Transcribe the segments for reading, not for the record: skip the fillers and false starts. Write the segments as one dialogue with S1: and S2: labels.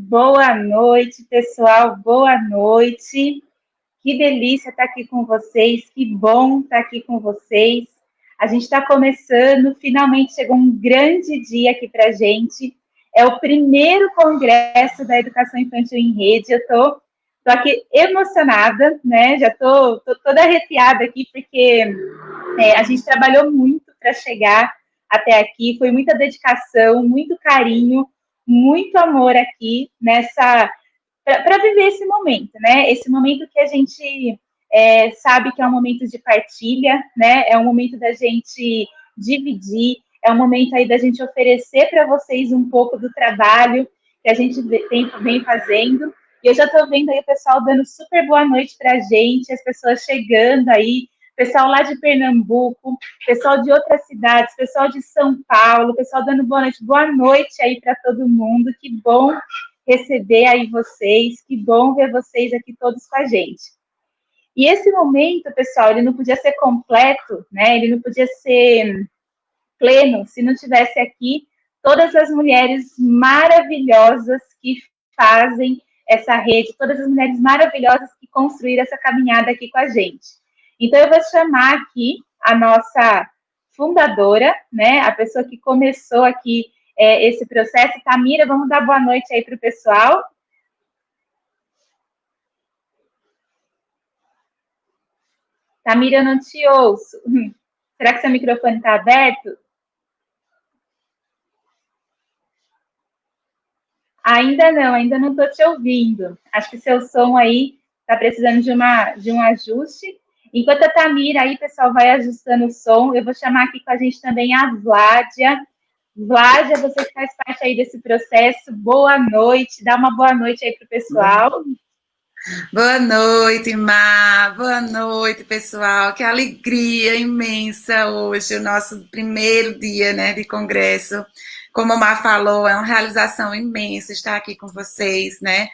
S1: Boa noite, pessoal. Boa noite. Que delícia estar aqui com vocês. Que bom estar aqui com vocês. A gente está começando. Finalmente chegou um grande dia aqui para a gente. É o primeiro congresso da Educação Infantil em Rede. Eu tô aqui emocionada, né? Já tô toda arrepiada aqui, porque a gente trabalhou muito para chegar até aqui. Foi muita dedicação, muito carinho, muito amor aqui nessa para viver esse momento, né? Esse momento que a gente sabe que é um momento de partilha, né? É um momento da gente dividir, é um momento aí da gente oferecer para vocês um pouco do trabalho que a gente vem fazendo. E eu já estou vendo aí o pessoal dando super boa noite para a gente, as pessoas chegando aí, pessoal lá de Pernambuco, pessoal de outras cidades, pessoal de São Paulo, pessoal dando boa noite aí para todo mundo. Que bom receber aí vocês, que bom ver vocês aqui todos com a gente. E esse momento, pessoal, ele não podia ser completo, né? Ele não podia ser pleno se não tivesse aqui todas as mulheres maravilhosas que fazem essa rede, todas as mulheres maravilhosas que construíram essa caminhada aqui com a gente. Então, eu vou chamar aqui a nossa fundadora, né? A pessoa que começou aqui esse processo. Tamira, vamos dar boa noite aí para o pessoal. Tamira, eu não te ouço. Será que seu microfone está aberto? Ainda não estou te ouvindo. Acho que seu som aí está precisando de um ajuste. Enquanto a Tamira aí, pessoal, vai ajustando o som, eu vou chamar aqui com a gente também a Vládia. Vládia, você que faz parte aí desse processo, boa noite, dá uma boa noite aí para o pessoal.
S2: Boa noite, Má. Boa noite, pessoal. Que alegria imensa hoje, o nosso primeiro dia, né, de congresso. Como a Má falou, é uma realização imensa estar aqui com vocês, né?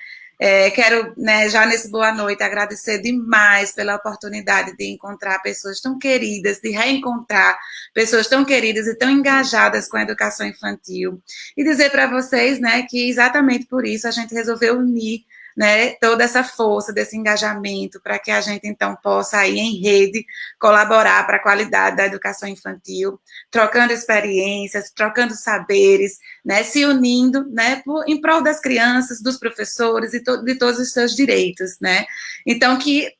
S2: Quero, né, já nesse boa noite, agradecer demais pela oportunidade de encontrar pessoas tão queridas, de reencontrar pessoas tão queridas e tão engajadas com a educação infantil. E dizer para vocês, né, que exatamente por isso a gente resolveu unir, né, toda essa força desse engajamento para que a gente então possa aí em rede colaborar para a qualidade da educação infantil, trocando experiências, trocando saberes, né, se unindo, né, em prol das crianças, dos professores e de todos os seus direitos, né? Então que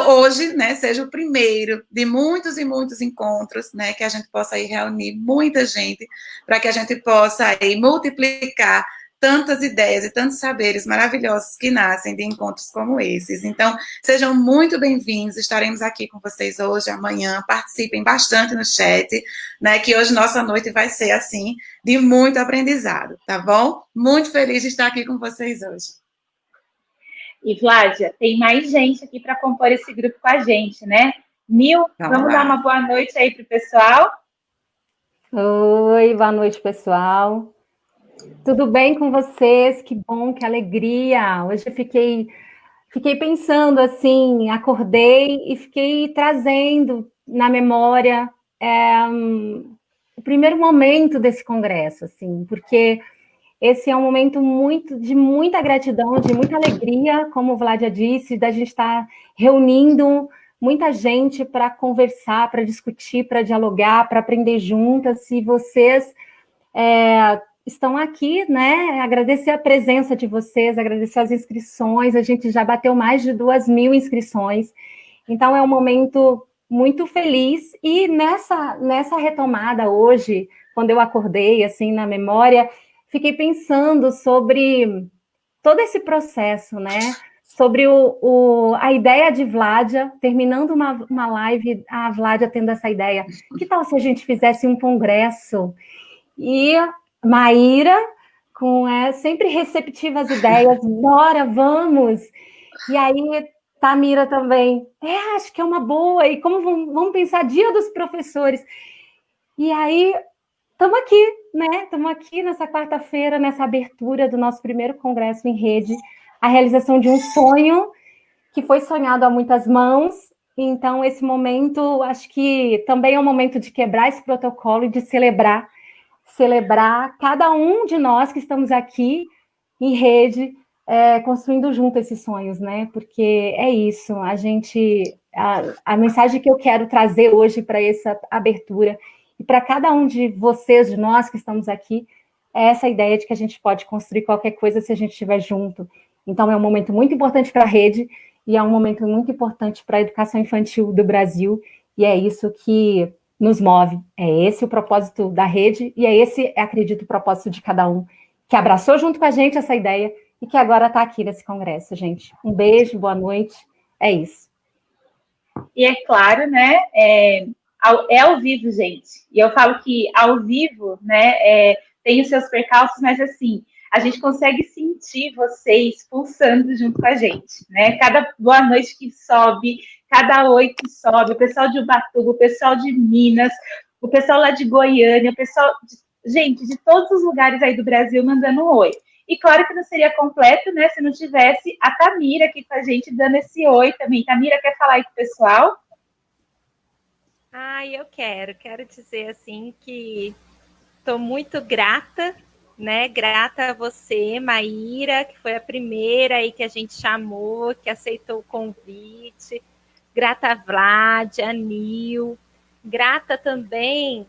S2: hoje, né, seja o primeiro de muitos e muitos encontros, né, que a gente possa aí reunir muita gente para que a gente possa aí multiplicar tantas ideias e tantos saberes maravilhosos que nascem de encontros como esses. Então, sejam muito bem-vindos, estaremos aqui com vocês hoje, amanhã, participem bastante no chat, né, que hoje nossa noite vai ser, assim, de muito aprendizado, tá bom? Muito feliz de estar aqui com vocês hoje.
S1: E, Vládia, tem mais gente aqui para compor esse grupo com a gente, né? Nil, vamos dar uma boa noite aí para o pessoal?
S3: Oi, boa noite, pessoal. Tudo bem com vocês? Que bom, que alegria. Hoje eu fiquei pensando assim, acordei e fiquei trazendo na memória o primeiro momento desse congresso, assim, porque esse é um momento de muita gratidão, de muita alegria, como o Vládia disse, da gente estar reunindo muita gente para conversar, para discutir, para dialogar, para aprender juntas. E vocês estão aqui, né? Agradecer a presença de vocês, agradecer as inscrições. A gente já bateu mais de 2.000 inscrições. Então, é um momento muito feliz. E nessa retomada hoje, quando eu acordei, assim, na memória, fiquei pensando sobre todo esse processo, né? Sobre a ideia de Vládia, terminando uma live, a Vládia tendo essa ideia. Que tal se a gente fizesse um congresso? E Maíra, sempre receptiva às ideias, bora, vamos! E aí, Tamira também, acho que é uma boa, e como vamos pensar Dia dos Professores? E aí, estamos aqui, né? Estamos aqui nessa quarta-feira, nessa abertura do nosso primeiro congresso em rede, a realização de um sonho que foi sonhado a muitas mãos. Então, esse momento, acho que também é um momento de quebrar esse protocolo e de celebrar cada um de nós que estamos aqui em rede, construindo junto esses sonhos, né? Porque é isso, a mensagem que eu quero trazer hoje para essa abertura e para cada um de vocês, de nós que estamos aqui, é essa ideia de que a gente pode construir qualquer coisa se a gente estiver junto. Então, é um momento muito importante para a rede e é um momento muito importante para a educação infantil do Brasil, e é isso que nos move. É esse o propósito da rede, e é esse, acredito, o propósito de cada um, que abraçou junto com a gente essa ideia e que agora está aqui nesse congresso, gente. Um beijo, boa noite, é isso.
S1: E é claro, né, ao vivo, gente. E eu falo que ao vivo, né, tem os seus percalços, mas assim, a gente consegue sentir vocês pulsando junto com a gente, né? Cada boa noite que sobe, cada oi que sobe, o pessoal de Ubatuba, o pessoal de Minas, o pessoal lá de Goiânia, o pessoal, gente, de todos os lugares aí do Brasil mandando um oi. E claro que não seria completo, né, se não tivesse a Tamira aqui com a gente dando esse oi também. Tamira, quer falar aí com o pessoal?
S4: Eu quero dizer assim que estou muito grata, né? Grata a você, Maíra, que foi a primeira aí que a gente chamou, que aceitou o convite. Grata a Vládia, a Nil. Grata também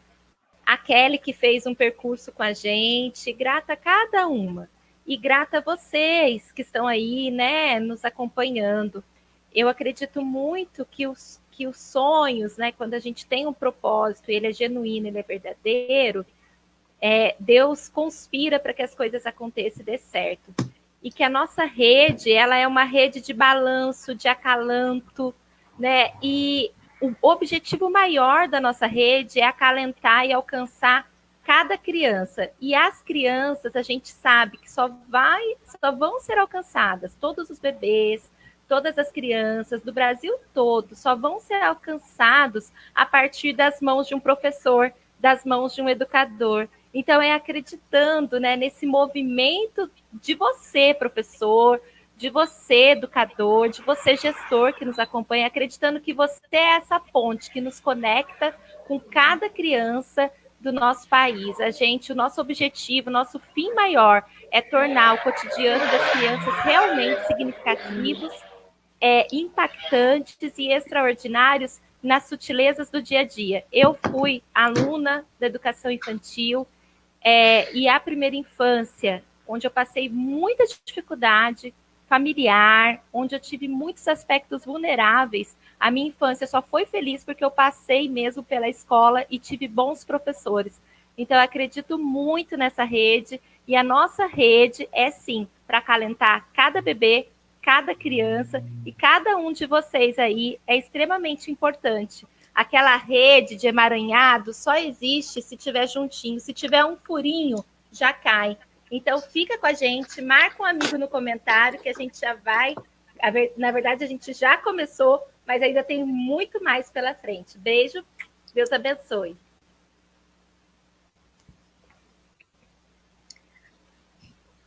S4: a Kelly, que fez um percurso com a gente. Grata a cada uma. E grata a vocês que estão aí, né, nos acompanhando. Eu acredito muito que os sonhos, né, quando a gente tem um propósito, ele é genuíno, ele é verdadeiro, Deus conspira para que as coisas aconteçam e dê certo. E que a nossa rede, ela é uma rede de balanço, de acalanto, né? E o objetivo maior da nossa rede é acalentar e alcançar cada criança. E as crianças, a gente sabe que só vão ser alcançadas, todos os bebês, todas as crianças do Brasil todo, só vão ser alcançados a partir das mãos de um professor, das mãos de um educador. Então, é acreditando, né, nesse movimento de você, professor, de você, educador, de você, gestor, que nos acompanha, acreditando que você é essa ponte que nos conecta com cada criança do nosso país. O nosso objetivo, o nosso fim maior é tornar o cotidiano das crianças realmente significativos, impactantes e extraordinários nas sutilezas do dia a dia. Eu fui aluna da educação infantil, e a primeira infância, onde eu passei muita dificuldade familiar, onde eu tive muitos aspectos vulneráveis. A minha infância só foi feliz porque eu passei mesmo pela escola e tive bons professores. Então, eu acredito muito nessa rede, e a nossa rede é, sim, para acalentar cada bebê, cada criança, e cada um de vocês aí é extremamente importante. Aquela rede de emaranhado só existe se tiver juntinho. Se tiver um furinho, já cai. Então, fica com a gente, marca um amigo no comentário que a gente já vai... Na verdade, a gente já começou, mas ainda tem muito mais pela frente. Beijo, Deus abençoe.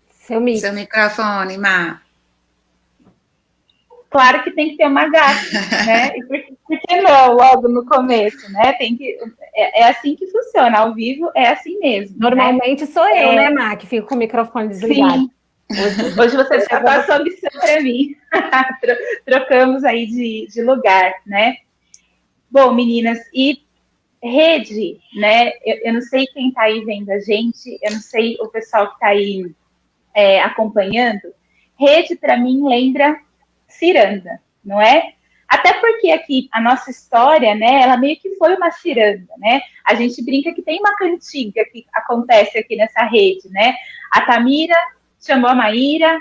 S2: Seu microfone, Má.
S1: Claro que tem que ter uma gata, né? E por que não logo no começo, né? É assim que funciona, ao vivo é assim mesmo.
S3: Normalmente, né? Sou eu, né, Má, que fico com o microfone desligado.
S1: Sim. Hoje você já passou a missão para mim. Trocamos aí de lugar, né? Bom, meninas, e rede, né? Eu não sei quem está aí vendo a gente, eu não sei o pessoal que está aí acompanhando. Rede, para mim, lembra ciranda, não é? Até porque aqui a nossa história, né, ela meio que foi uma ciranda, né? A gente brinca que tem uma cantiga que acontece aqui nessa rede, né? A Tamira chamou a Maíra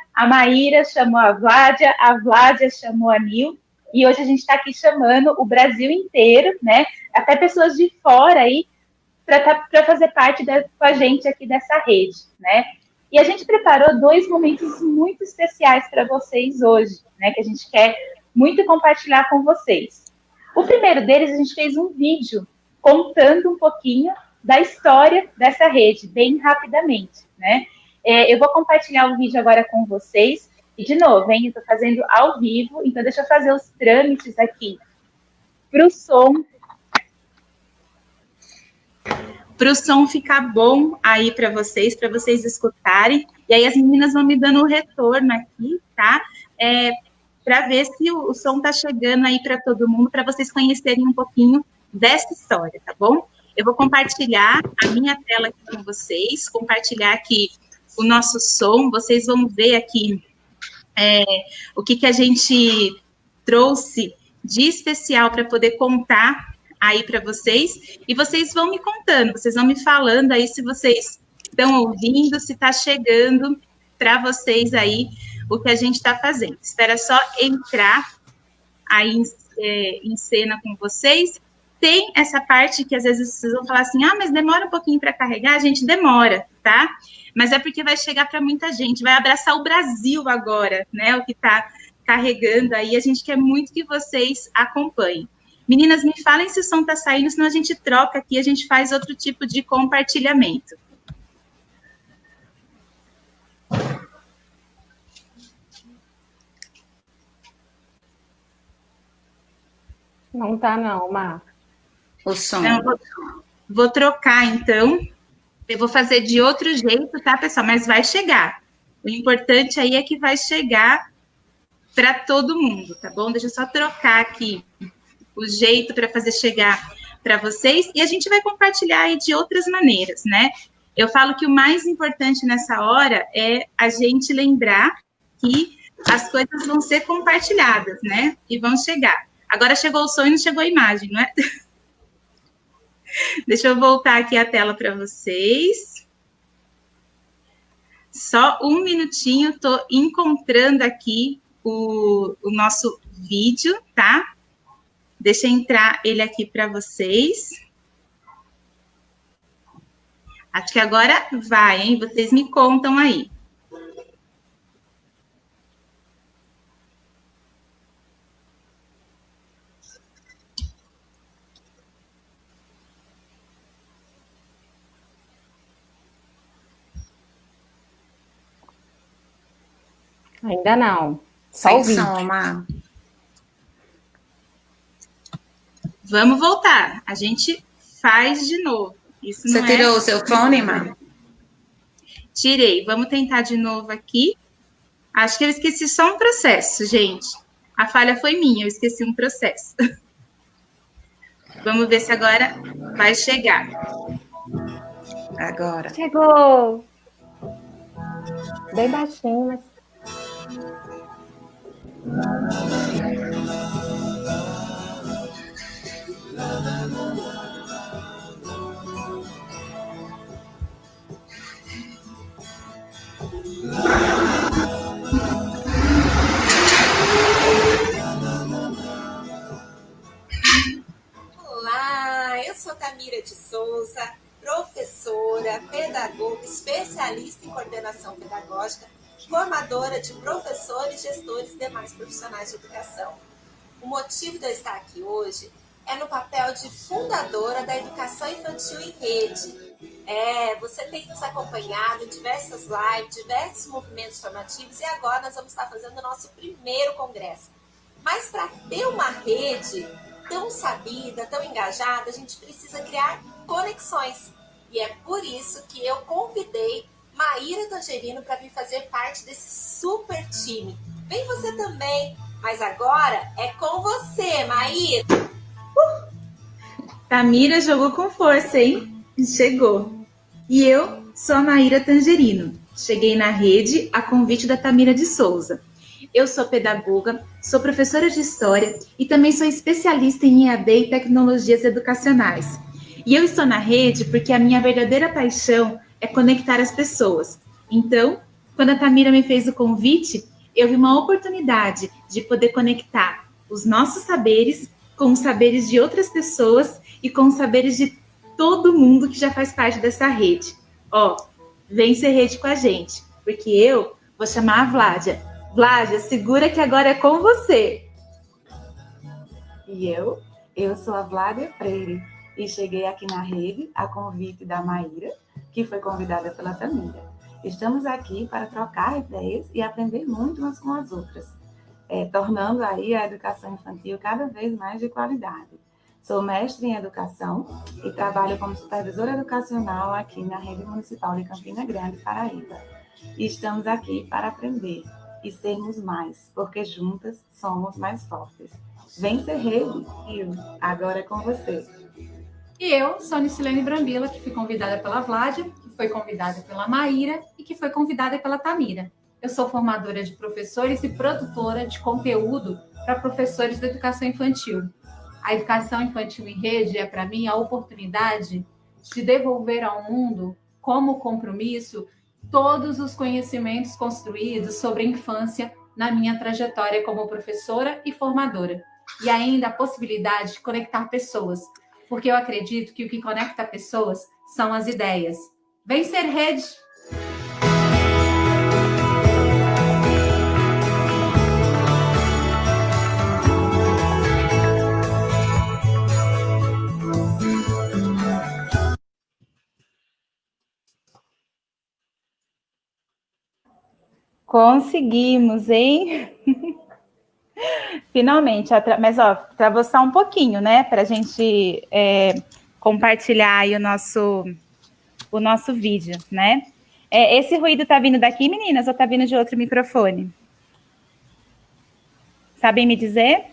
S1: chamou a Vládia chamou a Nil, e hoje a gente está aqui chamando o Brasil inteiro, né? Até pessoas de fora aí, para fazer parte com a gente aqui dessa rede, né? E a gente preparou 2 momentos muito especiais para vocês hoje, né? Que a gente quer muito compartilhar com vocês. O primeiro deles, a gente fez um vídeo contando um pouquinho da história dessa rede, bem rapidamente, né? Eu vou compartilhar o vídeo agora com vocês. E, de novo, hein, eu estou fazendo ao vivo, então deixa eu fazer os trâmites aqui para o som ficar bom aí para vocês escutarem. E aí as meninas vão me dando um retorno aqui, tá? Para ver se o som está chegando aí para todo mundo, para vocês conhecerem um pouquinho dessa história, tá bom? Eu vou compartilhar a minha tela aqui com vocês, compartilhar aqui o nosso som, vocês vão ver aqui o que a gente trouxe de especial para poder contar aí para vocês, e vocês vão me contando, vocês vão me falando aí se vocês estão ouvindo, se está chegando para vocês aí o que a gente está fazendo. Espera só entrar aí em cena com vocês. Tem essa parte que às vezes vocês vão falar assim, mas demora um pouquinho para carregar, a gente demora, tá? Mas é porque vai chegar para muita gente, vai abraçar o Brasil agora, né? O que está carregando aí, a gente quer muito que vocês acompanhem. Meninas, me falem se o som está saindo, senão a gente troca aqui, a gente faz outro tipo de compartilhamento.
S3: Não tá não, Mar.
S2: O som.
S1: Então, vou trocar, então. Eu vou fazer de outro jeito, tá, pessoal? Mas vai chegar. O importante aí é que vai chegar para todo mundo, tá bom? Deixa eu só trocar aqui o jeito para fazer chegar para vocês. E a gente vai compartilhar aí de outras maneiras, né? Eu falo que o mais importante nessa hora é a gente lembrar que as coisas vão ser compartilhadas, né? E vão chegar. Agora chegou o som e não chegou a imagem, não é? Deixa eu voltar aqui a tela para vocês. Só um minutinho, estou encontrando aqui o nosso vídeo, tá? Deixa eu entrar ele aqui para vocês. Acho que agora vai, hein? Vocês me contam aí.
S3: Ainda não. Só
S2: Sem
S3: o vídeo.
S2: som, Mar.
S1: Vamos voltar. A gente faz de novo. Isso
S2: Você
S1: não
S2: tirou o seu fone, Mar?
S1: Tirei. Vamos tentar de novo aqui. Acho que eu esqueci só um processo, gente. A falha foi minha, eu esqueci um processo. Vamos ver se agora vai chegar.
S2: Agora.
S3: Chegou! Bem baixinho, mas...
S5: Olá, eu sou Tamira de Souza, professora, pedagoga, especialista em coordenação pedagógica, formadora de professores, gestores e demais profissionais de educação. O motivo de eu estar aqui hoje é no papel de fundadora da educação infantil em rede. Você tem nos acompanhado em diversas lives, diversos movimentos formativos, e agora nós vamos estar fazendo o nosso primeiro congresso. Mas para ter uma rede tão sabida, tão engajada, a gente precisa criar conexões. E é por isso que eu convidei Maíra Tangerino para vir fazer parte desse super time. Vem você também, mas agora é com você, Maíra.
S1: Tamira jogou com força, hein? Chegou. E eu sou a Maíra Tangerino. Cheguei na rede a convite da Tamira de Souza. Eu sou pedagoga, sou professora de História e também sou especialista em EAD e tecnologias educacionais. E eu estou na rede porque a minha verdadeira paixão é conectar as pessoas. Então, quando a Tamira me fez o convite, eu vi uma oportunidade de poder conectar os nossos saberes com os saberes de outras pessoas e com os saberes de todo mundo que já faz parte dessa rede. Ó, vem ser rede com a gente, porque eu vou chamar a Vládia. Vládia, segura que agora é com você.
S2: E eu sou a Vládia Freire e cheguei aqui na rede a convite da Maíra, que foi convidada pela Tamira. Estamos aqui para trocar ideias e aprender muito umas com as outras, tornando aí a educação infantil cada vez mais de qualidade. Sou mestre em educação e trabalho como supervisora educacional aqui na Rede Municipal de Campina Grande, Paraíba. E estamos aqui para aprender e sermos mais, porque juntas somos mais fortes. Vem ser rede, e agora é com você.
S3: E eu sou a Nicilene Brambila, que fui convidada pela Vládia, que foi convidada pela Maíra e que foi convidada pela Tamira. Eu sou formadora de professores e produtora de conteúdo para professores da educação infantil. A educação infantil em rede é, para mim, a oportunidade de devolver ao mundo, como compromisso, todos os conhecimentos construídos sobre a infância na minha trajetória como professora e formadora. E ainda a possibilidade de conectar pessoas, porque eu acredito que o que conecta pessoas são as ideias. Vem ser rede!
S1: Conseguimos, hein? Finalmente, mas ó, travou só um pouquinho, né? Para a gente compartilhar aí o nosso vídeo, né? Esse ruído tá vindo daqui, meninas, ou tá vindo de outro microfone? Sabem me dizer?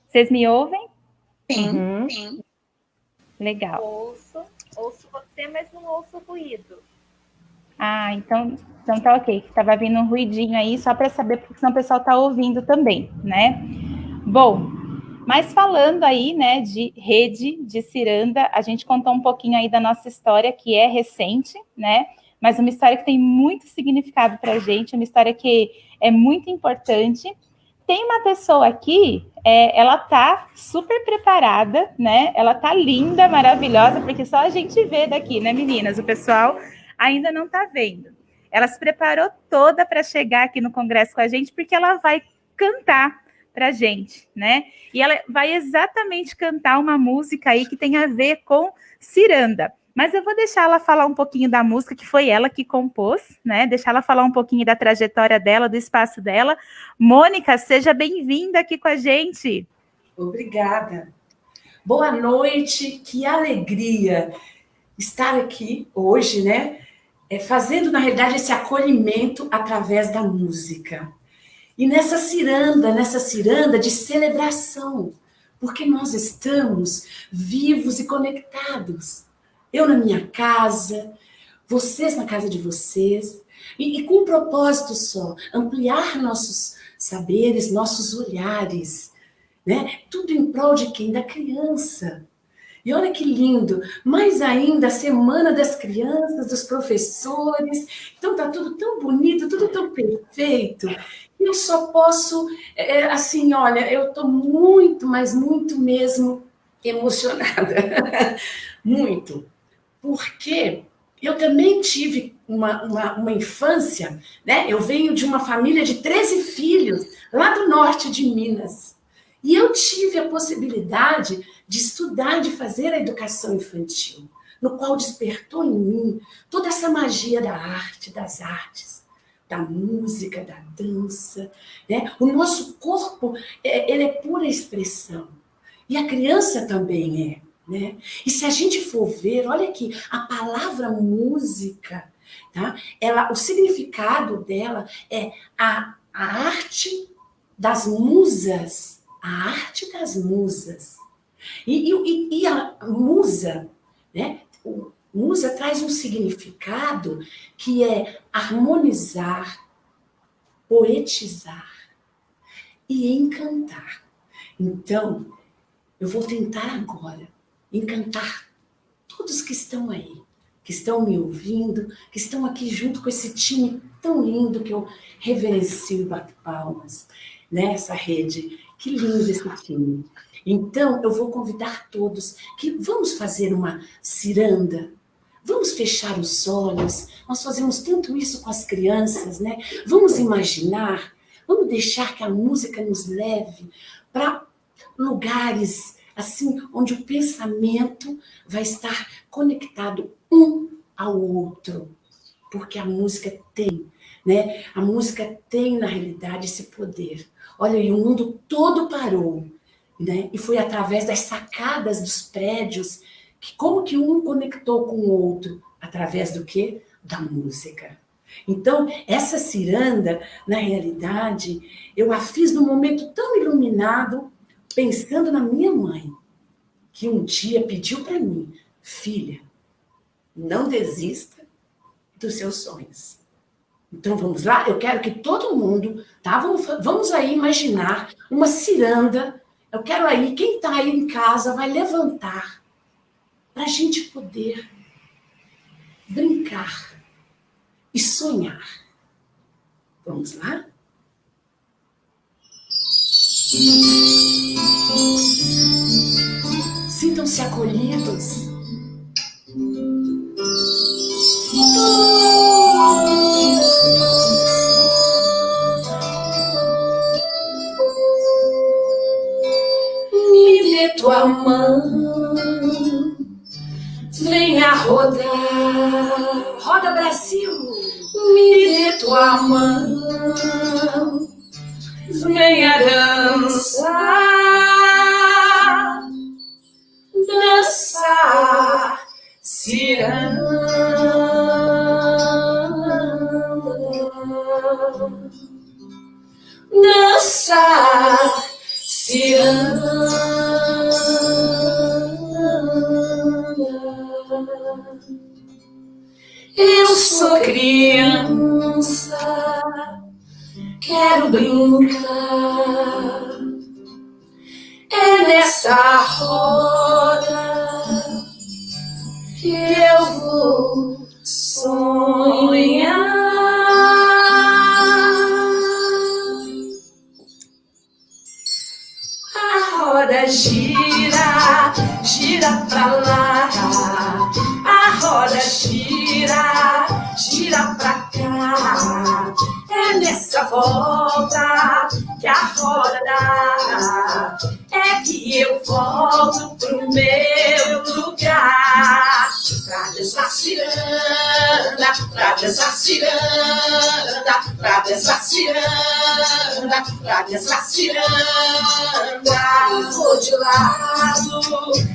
S1: Vocês me ouvem?
S2: Sim, sim.
S1: Legal.
S4: Ouço você, mas não ouço o ruído.
S1: Ah, então tá ok. Tava vindo um ruidinho aí, só para saber, porque senão o pessoal tá ouvindo também, né? Bom, mas falando aí, né, de rede de ciranda, a gente contou um pouquinho aí da nossa história, que é recente, né? Mas uma história que tem muito significado para a gente, uma história que é muito importante. Tem uma pessoa aqui, ela tá super preparada, né? Ela tá linda, maravilhosa, porque só a gente vê daqui, né, meninas? O pessoal ainda não tá vendo. Ela se preparou toda para chegar aqui no congresso com a gente, porque ela vai cantar para a gente, né? E ela vai exatamente cantar uma música aí que tem a ver com ciranda. Mas eu vou deixar ela falar um pouquinho da música, que foi ela que compôs, né? Deixar ela falar um pouquinho da trajetória dela, do espaço dela. Mônica, seja bem-vinda aqui com a gente.
S6: Obrigada. Boa noite, que alegria estar aqui hoje, né? Fazendo, na realidade, esse acolhimento através da música. E nessa ciranda de celebração, porque nós estamos vivos e conectados. Eu na minha casa, vocês na casa de vocês, e com um propósito só, ampliar nossos saberes, nossos olhares, né? Tudo em prol de quem? Da criança. E olha que lindo, mais ainda a Semana das Crianças, dos professores. Então tá tudo tão bonito, tudo tão perfeito. Eu só posso, assim, olha, eu estou muito, mas muito mesmo emocionada. Muito. Porque eu também tive uma infância, né? Eu venho de uma família de 13 filhos, lá do norte de Minas. E eu tive a possibilidade de estudar, de fazer a educação infantil, no qual despertou em mim toda essa magia da arte, das artes, da música, da dança, né? O nosso corpo, ele é pura expressão. E a criança também é, né? E se a gente for ver, olha aqui, a palavra música, tá? O significado dela é a arte das musas, a arte das musas. E a musa, né? Musa traz um significado que é harmonizar, poetizar e encantar. Então, eu vou tentar agora encantar todos que estão aí, que estão me ouvindo, que estão aqui junto com esse time tão lindo que eu reverencio e bato palmas, né? Essa rede, que lindo esse time. Então, eu vou convidar todos que vamos fazer uma ciranda, vamos fechar os olhos, nós fazemos tanto isso com as crianças, né? Vamos imaginar, vamos deixar que a música nos leve para lugares assim, onde o pensamento vai estar conectado um ao outro, porque a música tem, né? A música tem, na realidade, esse poder. Olha, e o mundo todo parou, né? E foi através das sacadas dos prédios que como que um conectou com o outro? Através do quê? Da música. Então, essa ciranda, na realidade, eu a fiz num momento tão iluminado, pensando na minha mãe, que um dia pediu para mim, filha, não desista dos seus sonhos. Então, vamos lá? Eu quero que todo mundo, tá? Vamos aí imaginar uma ciranda. Eu quero aí, quem está aí em casa vai levantar para a gente poder brincar e sonhar. Vamos lá? Sintam-se acolhidos. Me dê tua mão, venha rodar, roda Brasil. Me dê tua mão, venha dançar, dançar, ciranda, dançar, ciranda. Eu sou criança, quero brincar, é nessa roda que eu vou sonhar. A roda gira, gira pra lá, a roda gira, gira pra cá. É nessa volta que a roda dá, é que eu volto pro meu lugar. Pra dançar ciranda, pra dançar ciranda, pra dançar ciranda, pra dançar ciranda. Eu vou de lado,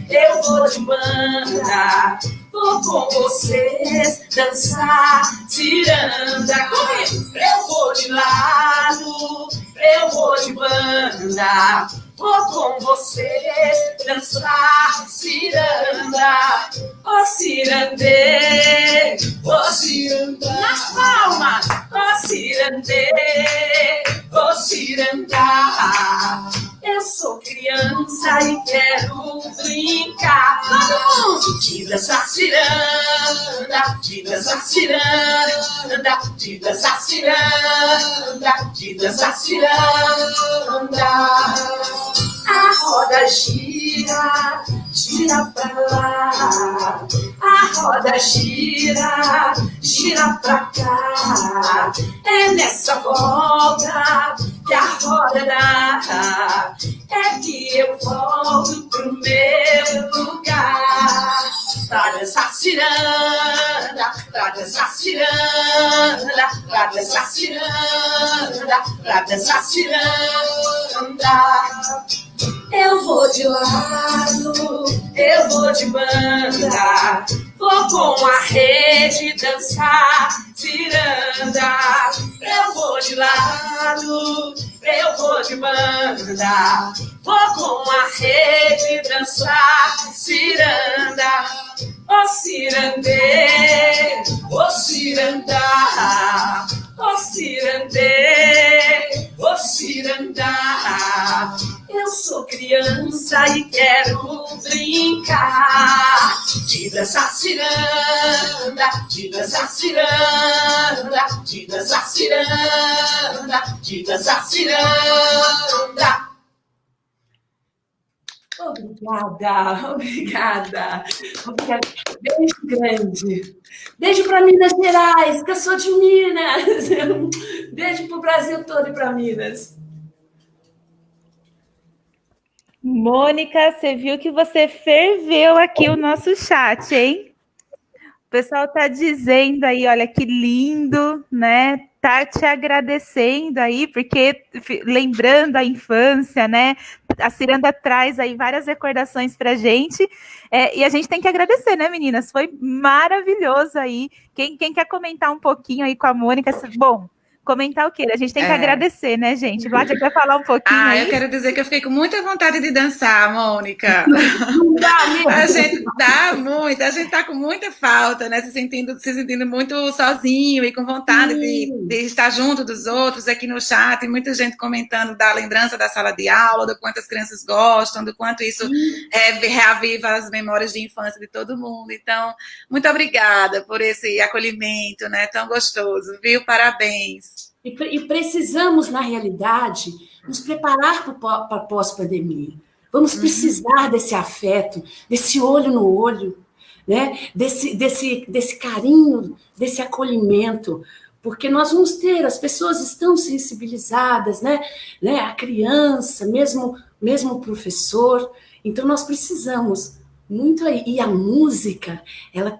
S6: eu vou de banda, vou com vocês dançar ciranda. Comigo! Eu vou de lado, eu vou de banda, vou com vocês dançar ciranda. Ô cirandê, ô ciranda, nas palmas. Ô cirandê, ô ciranda. Eu sou criança e quero brincar. Todo mundo! De dançar ciranda, de dançar ciranda, de dançar ciranda, de dançar ciranda. A roda gira, gira pra lá. A roda gira, gira pra cá. É nessa volta que a roda dá, é que eu volto pro meu lugar. Pra dançar ciranda, pra dançar ciranda, pra dançar ciranda, pra dançar ciranda. Eu vou de lado, eu vou de banda, vou com a rede dançar ciranda. Eu vou de lado, eu vou de banda, vou com a rede dançar ciranda. Ô cirandê, ô ciranda, ô cirandê, ô ciranda. Eu sou criança e quero brincar. De dançar ciranda, de dançar ciranda, de dançar ciranda, de dançar ciranda. Obrigada, obrigada. Beijo grande. Beijo para Minas Gerais, que eu sou de Minas. Beijo para o Brasil todo e para Minas.
S1: Mônica, você viu que você ferveu aqui o nosso chat, hein? O pessoal tá dizendo aí, olha que lindo, né? Tá te agradecendo aí, porque lembrando a infância, né? A Ciranda traz aí várias recordações pra gente, e a gente tem que agradecer, né, meninas? Foi maravilhoso aí. Quem quer comentar um pouquinho aí com a Mônica? Bom, comentar o quê? A gente tem que agradecer, né, gente? Vládia quer falar um pouquinho aí?
S2: Eu quero dizer que eu fiquei com muita vontade de dançar, Mônica. A gente tá com muita falta, né? Se sentindo muito sozinho e com vontade de estar junto dos outros aqui no chat. Tem muita gente comentando da lembrança da sala de aula, do quanto as crianças gostam, do quanto isso reaviva as memórias de infância de todo mundo. Então, muito obrigada por esse acolhimento, né? Tão gostoso, viu? Parabéns.
S6: E precisamos, na realidade, nos preparar para a pós-pandemia. Vamos precisar desse afeto, desse olho no olho, né? desse carinho, desse acolhimento, porque nós vamos ter, as pessoas estão sensibilizadas, né? A criança, mesmo o professor. Então, nós precisamos muito aí. E a música, ela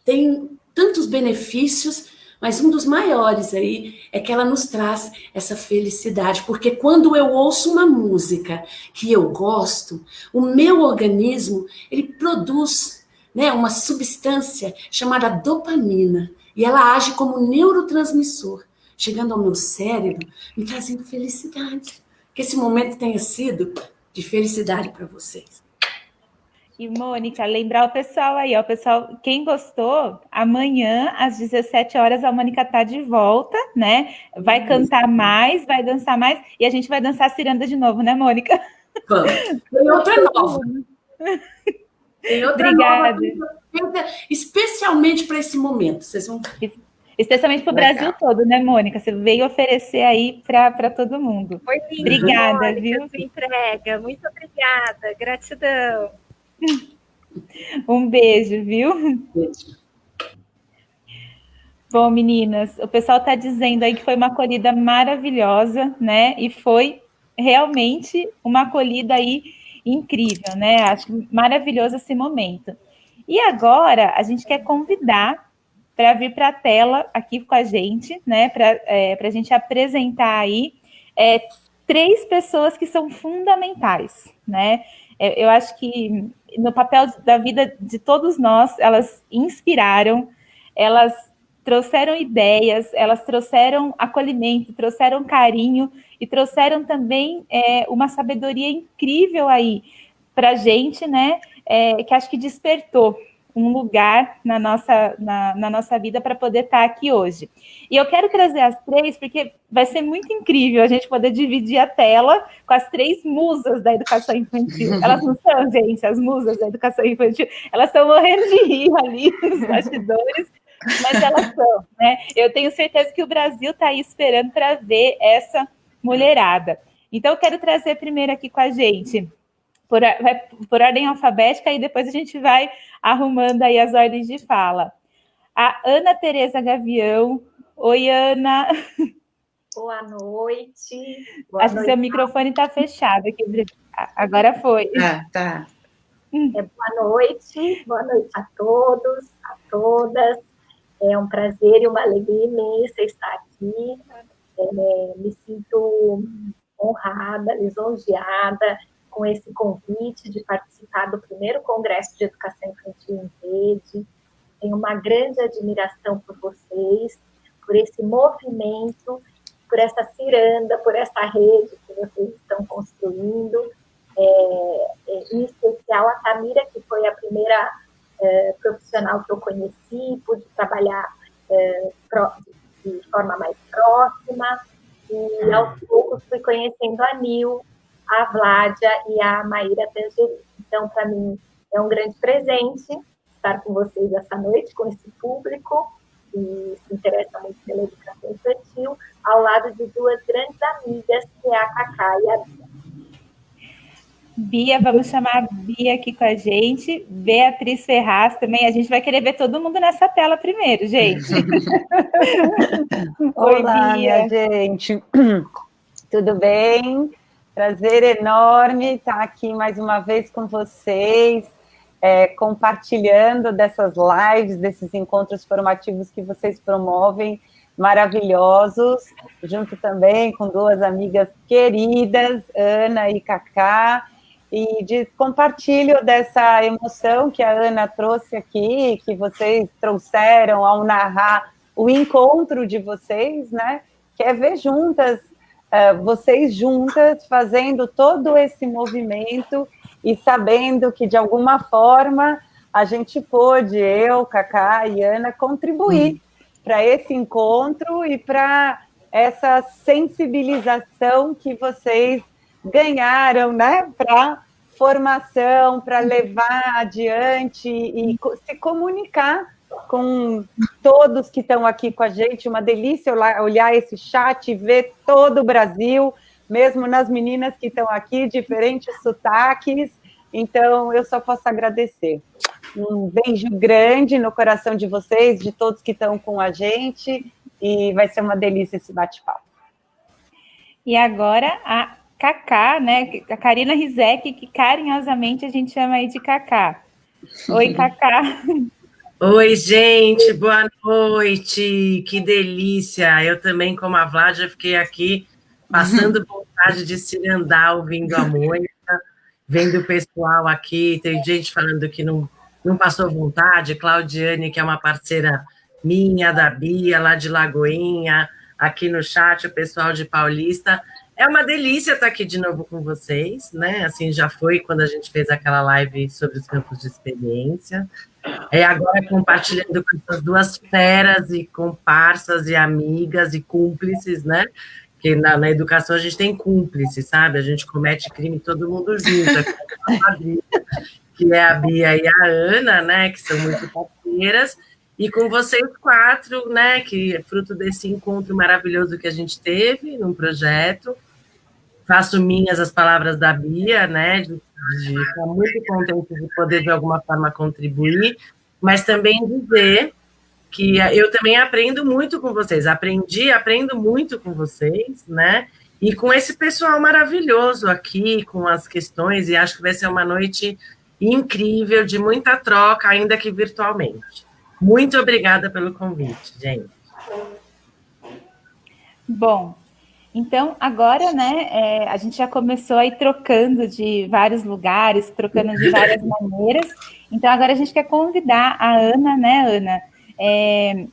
S6: tem tantos benefícios, mas um dos maiores aí é que ela nos traz essa felicidade, porque quando eu ouço uma música que eu gosto, o meu organismo, ele produz, né, uma substância chamada dopamina, e ela age como neurotransmissor, chegando ao meu cérebro, me trazendo felicidade. Que esse momento tenha sido de felicidade para vocês.
S1: E, Mônica, lembrar o pessoal aí, ó, pessoal, quem gostou, amanhã, às 17 horas, a Mônica tá de volta, né? Vai cantar mais, vai dançar mais, e a gente vai dançar ciranda de novo, né, Mônica?
S6: Vamos. Tem outra nova. Tem outra
S1: Obrigada.
S6: Nova, especialmente para esse momento. Vocês vão...
S1: Especialmente para o Brasil todo, né, Mônica? Você veio oferecer aí para todo mundo.
S4: Foi lindo,
S1: obrigada,
S4: Mônica,
S1: viu?
S4: Sua entrega. Muito obrigada. Gratidão.
S1: Um beijo, viu?
S6: Beijo.
S1: Bom, meninas, o pessoal está dizendo aí que foi uma acolhida maravilhosa, né? E foi realmente uma acolhida aí incrível, né? Acho maravilhoso esse momento. E agora a gente quer convidar para vir para a tela aqui com a gente, né? Para a gente apresentar aí 3 pessoas que são fundamentais, né? Eu acho que no papel da vida de todos nós, elas inspiraram, elas trouxeram ideias, elas trouxeram acolhimento, trouxeram carinho e trouxeram também uma sabedoria incrível aí para a gente, né? Que acho que despertou um lugar na nossa vida para poder estar aqui hoje. E eu quero trazer as 3, porque vai ser muito incrível a gente poder dividir a tela com as 3 musas da educação infantil. Elas não são, gente, as musas da educação infantil, elas estão morrendo de rir ali nos bastidores, mas elas são, né? Eu tenho certeza que o Brasil está aí esperando para ver essa mulherada. Então, eu quero trazer primeiro aqui com a gente, por ordem alfabética, e depois a gente vai arrumando aí as ordens de fala. A Ana Tereza Gavião. Oi, Ana.
S7: Boa noite.
S1: Acho que seu microfone está fechado aqui. Agora foi.
S2: Tá.
S7: Boa noite a todos, a todas. É um prazer e uma alegria imensa estar aqui. Me sinto honrada, lisonjeada com esse convite de participar do primeiro Congresso de Educação Infantil em Rede. Tenho uma grande admiração por vocês, por esse movimento, por essa ciranda, por essa rede que vocês estão construindo. Em especial a Tamira, que foi a primeira profissional que eu conheci, pude trabalhar de forma mais próxima, e aos poucos fui conhecendo a Nil, a Vládia e a Maíra Tangerino. Então, para mim, É um grande presente estar com vocês essa noite, com esse público que se interessa muito pela educação infantil, ao lado de duas grandes amigas, que é a Cacá e a Bia.
S1: Bia, vamos chamar a Bia aqui com a gente. Beatriz Ferraz também. A gente vai querer ver todo mundo nessa tela primeiro, gente.
S8: Olá,
S1: Oi, Bia.
S8: minha gente. Tudo bem? Prazer enorme estar aqui mais uma vez com vocês, compartilhando dessas lives, desses encontros formativos que vocês promovem, maravilhosos, junto também com duas amigas queridas, Ana e Cacá, e de compartilho dessa emoção que a Ana trouxe aqui, que vocês trouxeram ao narrar o encontro de vocês, né? Que é ver juntas, vocês juntas, fazendo todo esse movimento e sabendo que, de alguma forma, a gente pôde, eu, Cacá e Ana, contribuir para esse encontro e para essa sensibilização que vocês ganharam, né, para formação, para levar adiante e se comunicar com todos que estão aqui com a gente. Uma delícia olhar esse chat e ver todo o Brasil, mesmo nas meninas que estão aqui, diferentes sotaques. Então, eu só posso agradecer. Um beijo grande no coração de vocês, de todos que estão com a gente, e vai ser uma delícia esse bate-papo.
S1: E agora a Cacá, né? A Karina Rizek, que carinhosamente a gente chama aí de Cacá. Oi, Cacá.
S9: Oi, gente, boa noite, que delícia. Eu também, como a Vládia, fiquei aqui passando vontade de cirandar ouvindo a Mônica, vendo o pessoal aqui, tem gente falando que não passou vontade, Claudiane, que é uma parceira minha, da Bia, lá de Lagoinha, aqui no chat, o pessoal de Paulista. É uma delícia estar aqui de novo com vocês, né? Assim, já foi quando a gente fez aquela live sobre os campos de experiência. Agora compartilhando com essas duas feras e comparsas e amigas e cúmplices, né? Porque na educação a gente tem cúmplices, sabe? A gente comete crime todo mundo junto. Que é a Bia e a Ana, né? Que são muito parceiras. E com vocês quatro, né? Que é fruto desse encontro maravilhoso que a gente teve num projeto. Faço minhas as palavras da Bia, né? De estar muito contente de poder, de alguma forma, contribuir, mas também dizer que eu também aprendo muito com vocês. Aprendo muito com vocês, né? E com esse pessoal maravilhoso aqui, com as questões, e acho que vai ser uma noite incrível, de muita troca, ainda que virtualmente. Muito obrigada pelo convite, gente.
S1: Bom, então agora, né, a gente já começou aí trocando de vários lugares, trocando de várias maneiras. Então agora a gente quer convidar a Ana, né, Ana?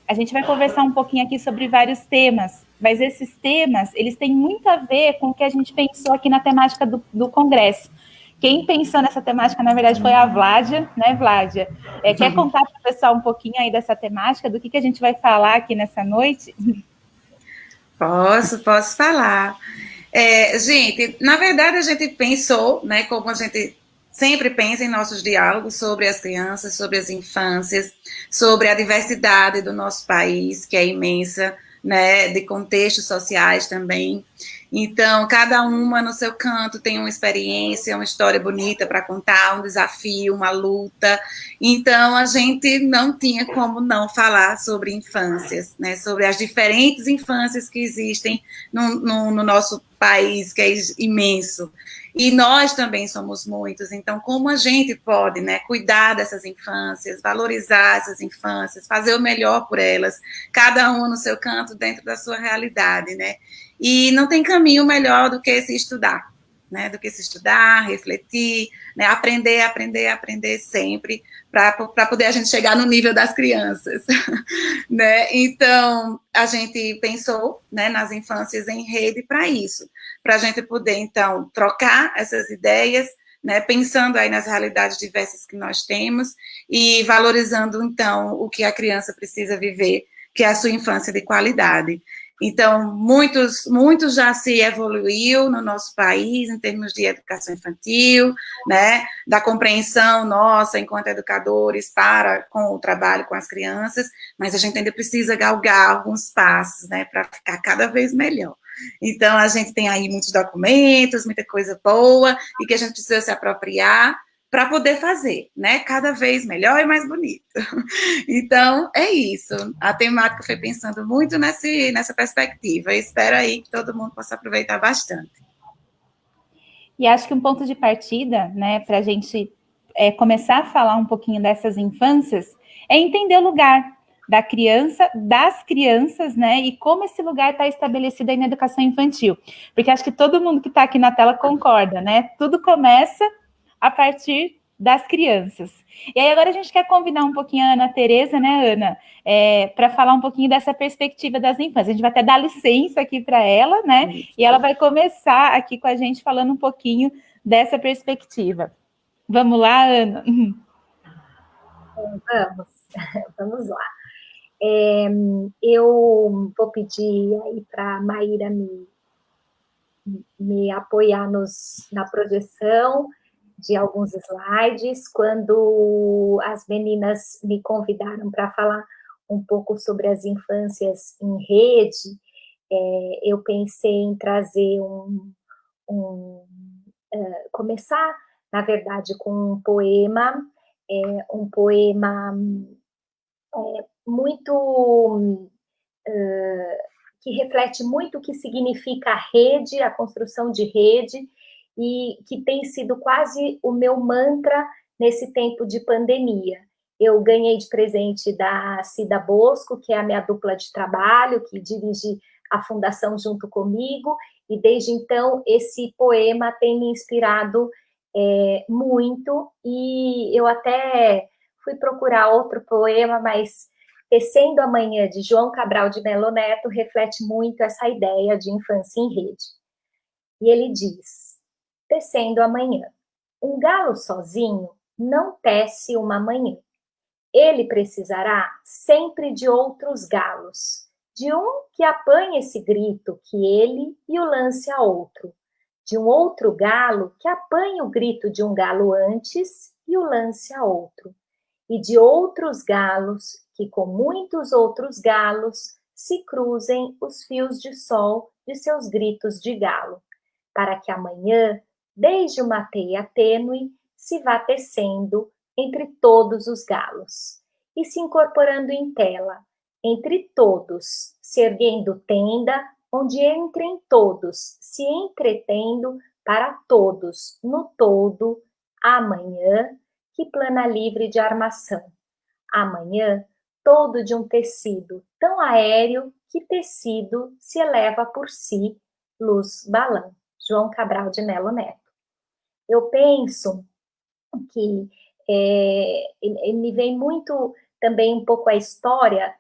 S1: A gente vai conversar um pouquinho aqui sobre vários temas, mas esses temas, eles têm muito a ver com o que a gente pensou aqui na temática do Congresso. Quem pensou nessa temática, na verdade, foi a Vládia, né, Vládia? Quer contar para o pessoal um pouquinho aí dessa temática, do que a gente vai falar aqui nessa noite?
S2: Posso falar. Gente, na verdade, a gente pensou, né, como a gente sempre pensa em nossos diálogos sobre as crianças, sobre as infâncias, sobre a diversidade do nosso país, que é imensa, né, de contextos sociais também. Então, cada uma no seu canto tem uma experiência, uma história bonita para contar, um desafio, uma luta. Então, a gente não tinha como não falar sobre infâncias, né? Sobre as diferentes infâncias que existem no nosso país, que é imenso. E nós também somos muitos. Então, como a gente pode, né, cuidar dessas infâncias, valorizar essas infâncias, fazer o melhor por elas, cada um no seu canto, dentro da sua realidade, né? E não tem caminho melhor do que se estudar, né? Do que se estudar, refletir, né? Aprender sempre, para poder a gente chegar no nível das crianças, né? Então, a gente pensou, né, nas infâncias em rede para isso, para a gente poder, então, trocar essas ideias, né, pensando aí nas realidades diversas que nós temos e valorizando, então, o que a criança precisa viver, que é a sua infância de qualidade. Então, muitos já se evoluiu no nosso país em termos de educação infantil, né, da compreensão nossa enquanto educadores com o trabalho com as crianças, mas a gente ainda precisa galgar alguns passos, né, para ficar cada vez melhor. Então, a gente tem aí muitos documentos, muita coisa boa, e que a gente precisa se apropriar para poder fazer, né, cada vez melhor e mais bonito. Então, é isso. A temática foi pensando muito nessa perspectiva. Espero aí que todo mundo possa aproveitar bastante.
S1: E acho que um ponto de partida, né, para a gente começar a falar um pouquinho dessas infâncias, é entender o lugar da criança, das crianças, né, e como esse lugar está estabelecido aí na educação infantil. Porque acho que todo mundo que está aqui na tela concorda, né? Tudo começa a partir das crianças. E aí agora a gente quer convidar um pouquinho a Ana Tereza, né, Ana, para falar um pouquinho dessa perspectiva das infâncias. A gente vai até dar licença aqui para ela, né, e ela vai começar aqui com a gente falando um pouquinho dessa perspectiva. Vamos lá, Ana?
S7: Vamos lá. Eu vou pedir aí para a Maíra me apoiar na projeção de alguns slides. Quando as meninas me convidaram para falar um pouco sobre as infâncias em rede, eu pensei em trazer começar, na verdade, com um poema muito que reflete muito o que significa a rede, a construção de rede, e que tem sido quase o meu mantra nesse tempo de pandemia. Eu ganhei de presente da Cida Bosco, que é a minha dupla de trabalho, que dirige a fundação junto comigo, e desde então esse poema tem me inspirado muito, e eu até fui procurar outro poema, mas Tecendo a Manhã, de João Cabral de Melo Neto, reflete muito essa ideia de infância em rede. E ele diz: Tecendo a manhã, um galo sozinho não tece uma manhã. Ele precisará sempre de outros galos, de um que apanhe esse grito que ele e o lance a outro, de um outro galo que apanhe o grito de um galo antes e o lance a outro, e de outros galos que com muitos outros galos se cruzem os fios de sol de seus gritos de galo, para que amanhã, desde uma teia tênue, se vá tecendo entre todos os galos, e se incorporando em tela, entre todos, se erguendo tenda, onde entrem todos, se entretendo para todos, no todo, amanhã, que plana livre de armação. Amanhã, todo de um tecido tão aéreo que tecido se eleva por si, luz balão. João Cabral de Melo Neto. Eu penso que me vem muito também um pouco a história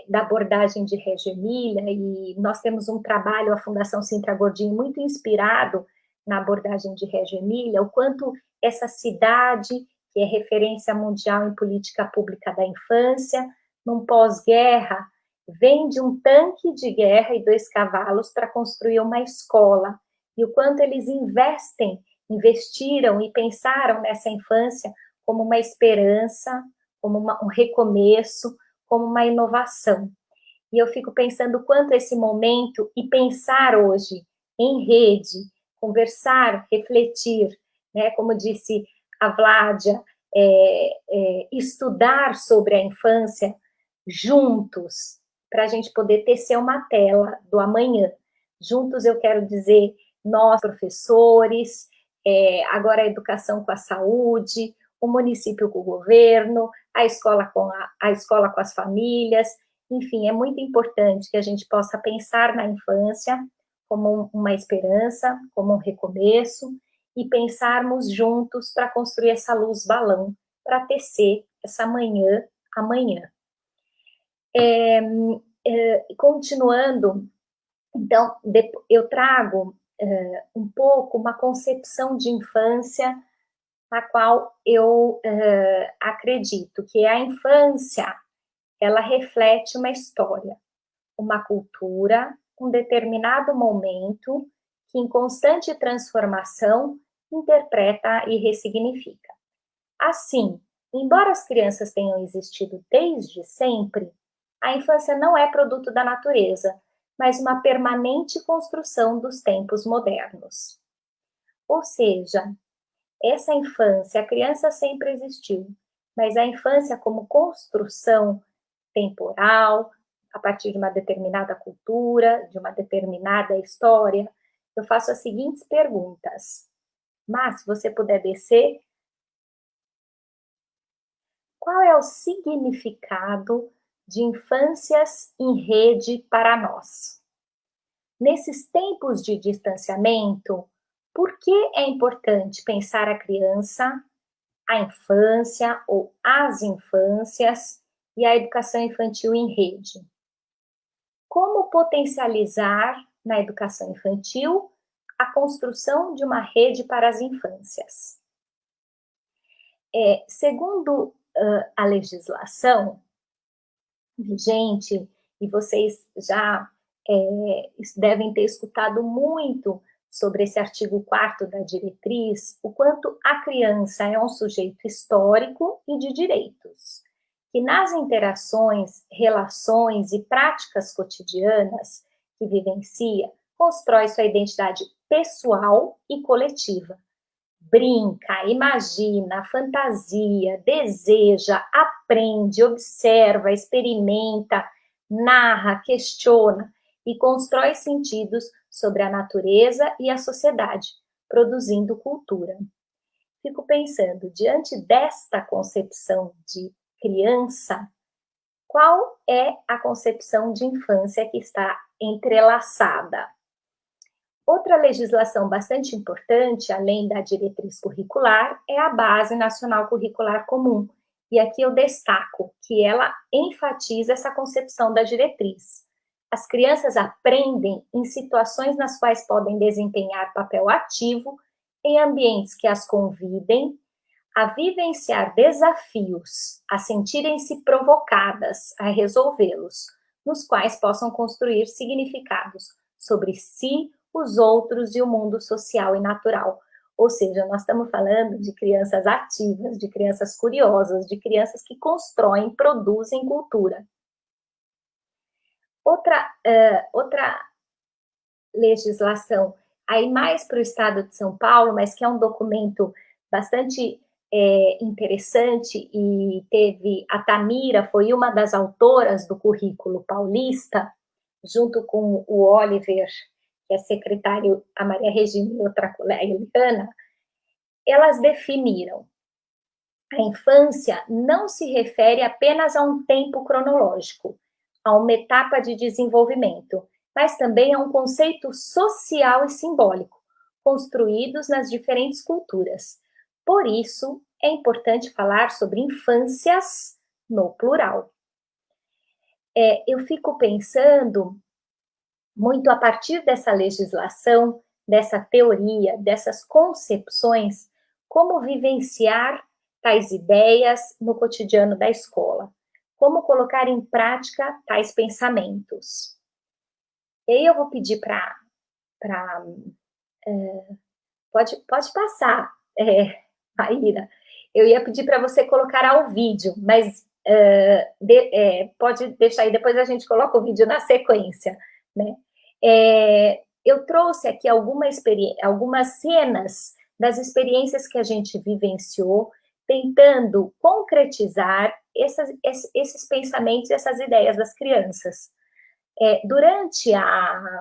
S7: da abordagem de Reggio Emília, e nós temos um trabalho, a Fundação Sintra Gordini, muito inspirado na abordagem de Reggio Emília, o quanto essa cidade, que é referência mundial em política pública da infância, num pós-guerra, vem de um tanque de guerra e 2 cavalos para construir uma escola, e o quanto eles investiram e pensaram nessa infância como uma esperança, como um recomeço, como uma inovação. E eu fico pensando o quanto esse momento, e pensar hoje em rede, conversar, refletir, né, como disse a Vládia, estudar sobre a infância juntos, para a gente poder tecer uma tela do amanhã. Juntos, eu quero dizer, nós, professores, agora a educação com a saúde, o município com o governo, a escola com as famílias, enfim, é muito importante que a gente possa pensar na infância como uma esperança, como um recomeço, e pensarmos juntos para construir essa luz balão, para tecer essa manhã amanhã. Continuando, então, eu trago um pouco uma concepção de infância na qual eu acredito que a infância, ela reflete uma história, uma cultura, um determinado momento que, em constante transformação, interpreta e ressignifica. Assim, embora as crianças tenham existido desde sempre, a infância não é produto da natureza, mas uma permanente construção dos tempos modernos. Ou seja, essa infância, a criança sempre existiu, mas a infância como construção temporal, a partir de uma determinada cultura, de uma determinada história, eu faço as seguintes perguntas. Mas, se você puder descer, qual é o significado de infâncias em rede para nós? Nesses tempos de distanciamento, por que é importante pensar a criança, a infância ou as infâncias e a educação infantil em rede? Como potencializar na educação infantil a construção de uma rede para as infâncias? Segundo a legislação vigente, e vocês já devem ter escutado muito sobre esse artigo 4º da diretriz, o quanto a criança é um sujeito histórico e de direitos, que nas interações, relações e práticas cotidianas que vivencia, constrói sua identidade pessoal e coletiva. Brinca, imagina, fantasia, deseja, aprende, observa, experimenta, narra, questiona e constrói sentidos sobre a natureza e a sociedade, produzindo cultura. Fico pensando, diante desta concepção de criança, qual é a concepção de infância que está entrelaçada? Outra legislação bastante importante, além da diretriz curricular, é a Base Nacional Curricular Comum. E aqui eu destaco que ela enfatiza essa concepção da diretriz. As crianças aprendem em situações nas quais podem desempenhar papel ativo em ambientes que as convidem a vivenciar desafios, a sentirem-se provocadas a resolvê-los, nos quais possam construir significados sobre si, os outros e o mundo social e natural. Ou seja, nós estamos falando de crianças ativas, de crianças curiosas, de crianças que constroem, produzem cultura. Outra legislação, aí mais para o estado de São Paulo, mas que é um documento bastante interessante, e teve a Tamira, foi uma das autoras do currículo paulista, junto com o Oliver, que é secretário, a Maria Regina e outra colega, Eliana, elas definiram: a infância não se refere apenas a um tempo cronológico, a uma etapa de desenvolvimento, mas também a um conceito social e simbólico, construídos nas diferentes culturas. Por isso, é importante falar sobre infâncias no plural. Eu fico pensando muito a partir dessa legislação, dessa teoria, dessas concepções, como vivenciar tais ideias no cotidiano da escola, como colocar em prática tais pensamentos. E aí eu vou pedir para pode passar, Maíra. Eu ia pedir para você colocar ao vídeo, mas pode deixar aí, depois a gente coloca o vídeo na sequência, né? Eu trouxe aqui algumas cenas das experiências que a gente vivenciou, tentando concretizar esses pensamentos, essas ideias das crianças. Durante a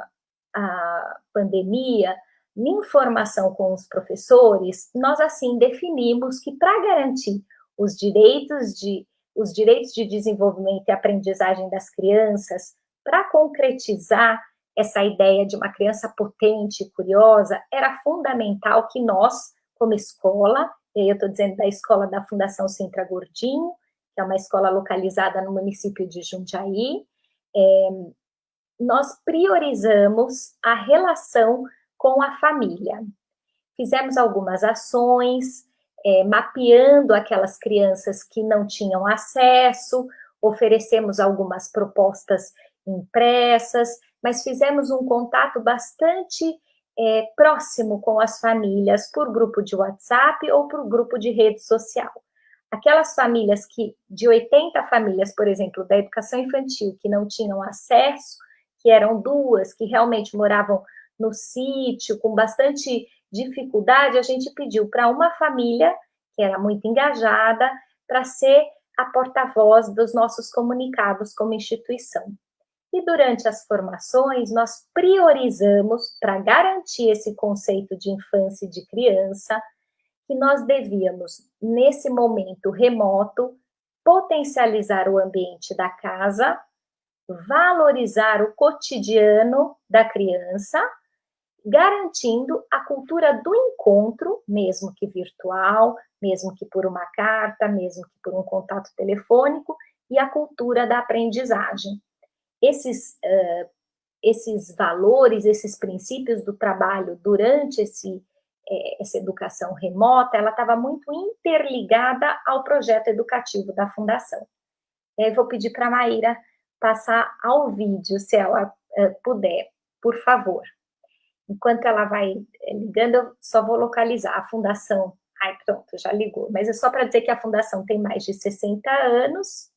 S7: pandemia, em formação com os professores, nós assim definimos que, para garantir os direitos de desenvolvimento e aprendizagem das crianças, para concretizar essa ideia de uma criança potente e curiosa, era fundamental que nós, como escola, e aí eu estou dizendo da escola da Fundação Sintra Gordinho, que é uma escola localizada no município de Jundiaí, nós priorizamos a relação com a família. Fizemos algumas ações, mapeando aquelas crianças que não tinham acesso, oferecemos algumas propostas impressas, mas fizemos um contato bastante próximo com as famílias por grupo de WhatsApp ou por grupo de rede social. Aquelas famílias de 80 famílias, por exemplo, da educação infantil, que não tinham acesso, que eram 2, que realmente moravam no sítio, com bastante dificuldade, a gente pediu para uma família, que era muito engajada, para ser a porta-voz dos nossos comunicados como instituição. E durante as formações, nós priorizamos, para garantir esse conceito de infância e de criança, que nós devíamos, nesse momento remoto, potencializar o ambiente da casa, valorizar o cotidiano da criança, garantindo a cultura do encontro, mesmo que virtual, mesmo que por uma carta, mesmo que por um contato telefônico, e a cultura da aprendizagem. Esses valores, esses princípios do trabalho durante essa educação remota, ela estava muito interligada ao projeto educativo da Fundação. E aí vou pedir para a Maíra passar ao vídeo, se ela puder, por favor. Enquanto ela vai ligando, eu só vou localizar a Fundação. Ai, pronto, já ligou. Mas é só para dizer que a Fundação tem mais de 60 anos,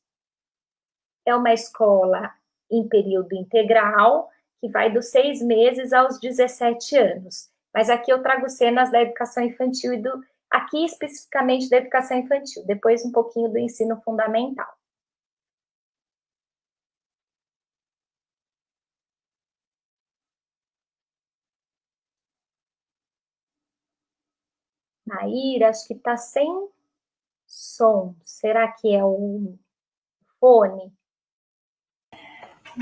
S7: é uma escola em período integral, que vai dos 6 meses aos 17 anos. Mas aqui eu trago cenas da educação infantil e aqui especificamente da educação infantil, depois um pouquinho do ensino fundamental. Maíra, acho que está sem som. Será que é o fone?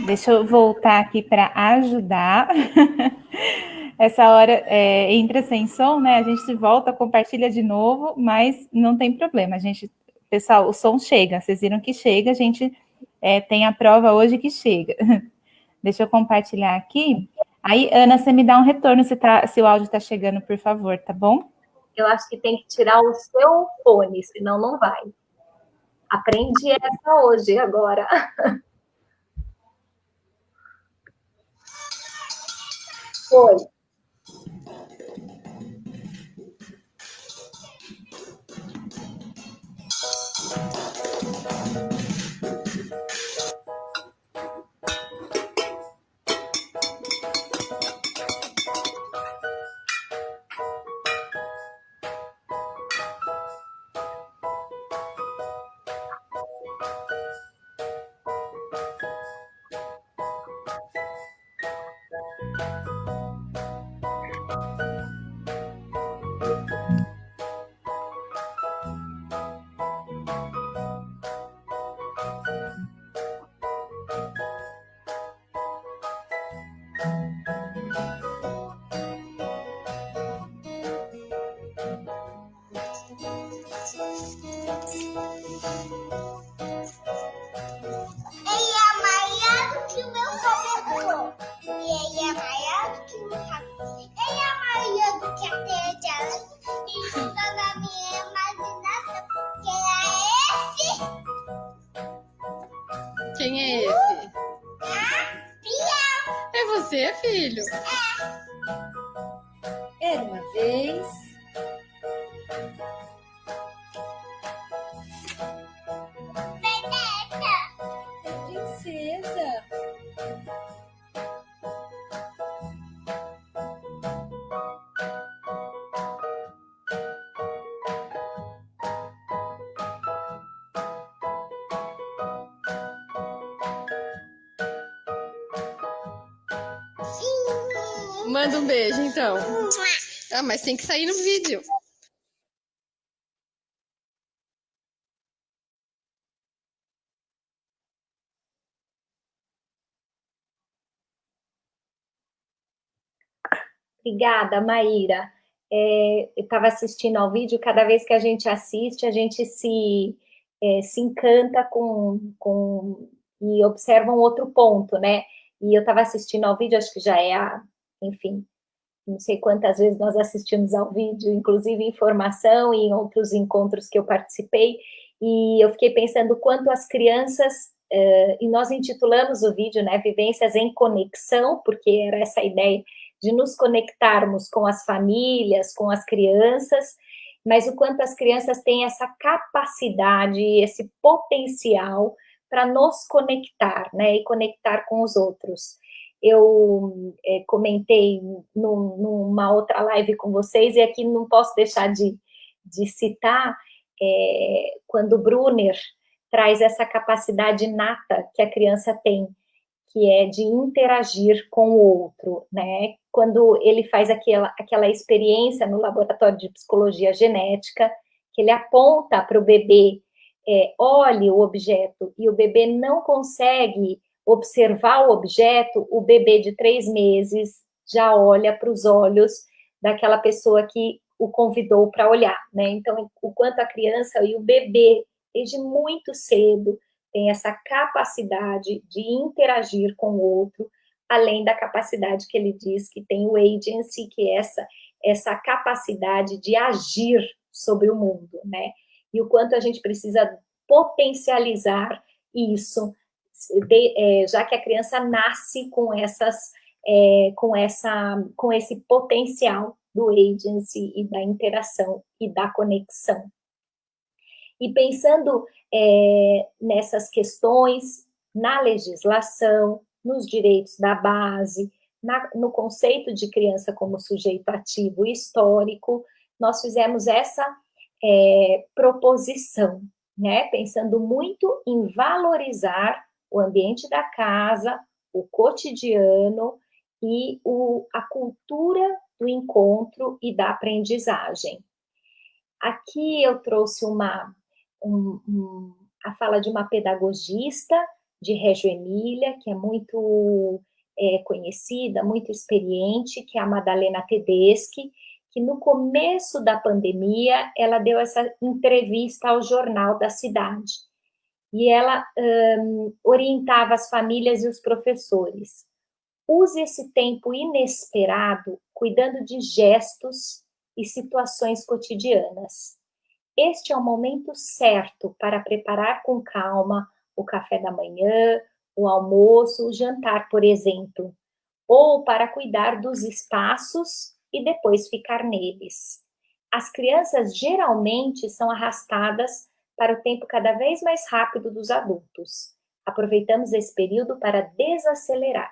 S1: Deixa eu voltar aqui para ajudar. Essa hora entra sem som, né? A gente volta, compartilha de novo, mas não tem problema. Pessoal, o som chega. Vocês viram que chega, a gente tem a prova hoje que chega. Deixa eu compartilhar aqui. Aí, Ana, você me dá um retorno se o áudio está chegando, por favor, tá bom?
S7: Eu acho que tem que tirar o seu fone, senão não vai. Aprendi essa hoje, agora. Foi.
S10: Quem é esse? É você, filho? Era uma vez. Princesa. Manda um beijo, então. Ah, mas tem que sair no vídeo.
S7: Obrigada, Maíra. Eu estava assistindo ao vídeo, cada vez que a gente assiste, a gente se encanta e observa um outro ponto, né? E eu estava assistindo ao vídeo, acho que já enfim, não sei quantas vezes nós assistimos ao vídeo, inclusive em formação e em outros encontros que eu participei, e eu fiquei pensando quanto as crianças e nós intitulamos o vídeo, né, Vivências em Conexão, porque era essa ideia de nos conectarmos com as famílias, com as crianças, mas o quanto as crianças têm essa capacidade, esse potencial para nos conectar, né, e conectar com os outros. Eu comentei numa outra live com vocês, e aqui não posso deixar de citar, quando o Brunner traz essa capacidade inata que a criança tem, que é de interagir com o outro, né? Quando ele faz aquela experiência no laboratório de psicologia genética, que ele aponta para o bebê, olhe o objeto, e o bebê não consegue observar o objeto, o bebê de 3 meses já olha para os olhos daquela pessoa que o convidou para olhar, né? Então, o quanto a criança e o bebê, desde muito cedo, tem essa capacidade de interagir com o outro, além da capacidade que ele diz que tem o agency, que é essa capacidade de agir sobre o mundo, né? E o quanto a gente precisa potencializar isso, já que a criança nasce com esse potencial do agency e da interação e da conexão. E pensando nessas questões, na legislação, nos direitos da base, no conceito de criança como sujeito ativo e histórico, nós fizemos essa proposição, né? Pensando muito em valorizar o ambiente da casa, o cotidiano e a cultura do encontro e da aprendizagem. Aqui eu trouxe a fala de uma pedagogista de Reggio Emília, que é muito conhecida, muito experiente, que é a Madalena Tedeschi, que no começo da pandemia, ela deu essa entrevista ao Jornal da Cidade. E ela orientava as famílias e os professores. Use esse tempo inesperado cuidando de gestos e situações cotidianas. Este é o momento certo para preparar com calma o café da manhã, o almoço, o jantar, por exemplo, ou para cuidar dos espaços e depois ficar neles. As crianças geralmente são arrastadas para o tempo cada vez mais rápido dos adultos. Aproveitamos esse período para desacelerar.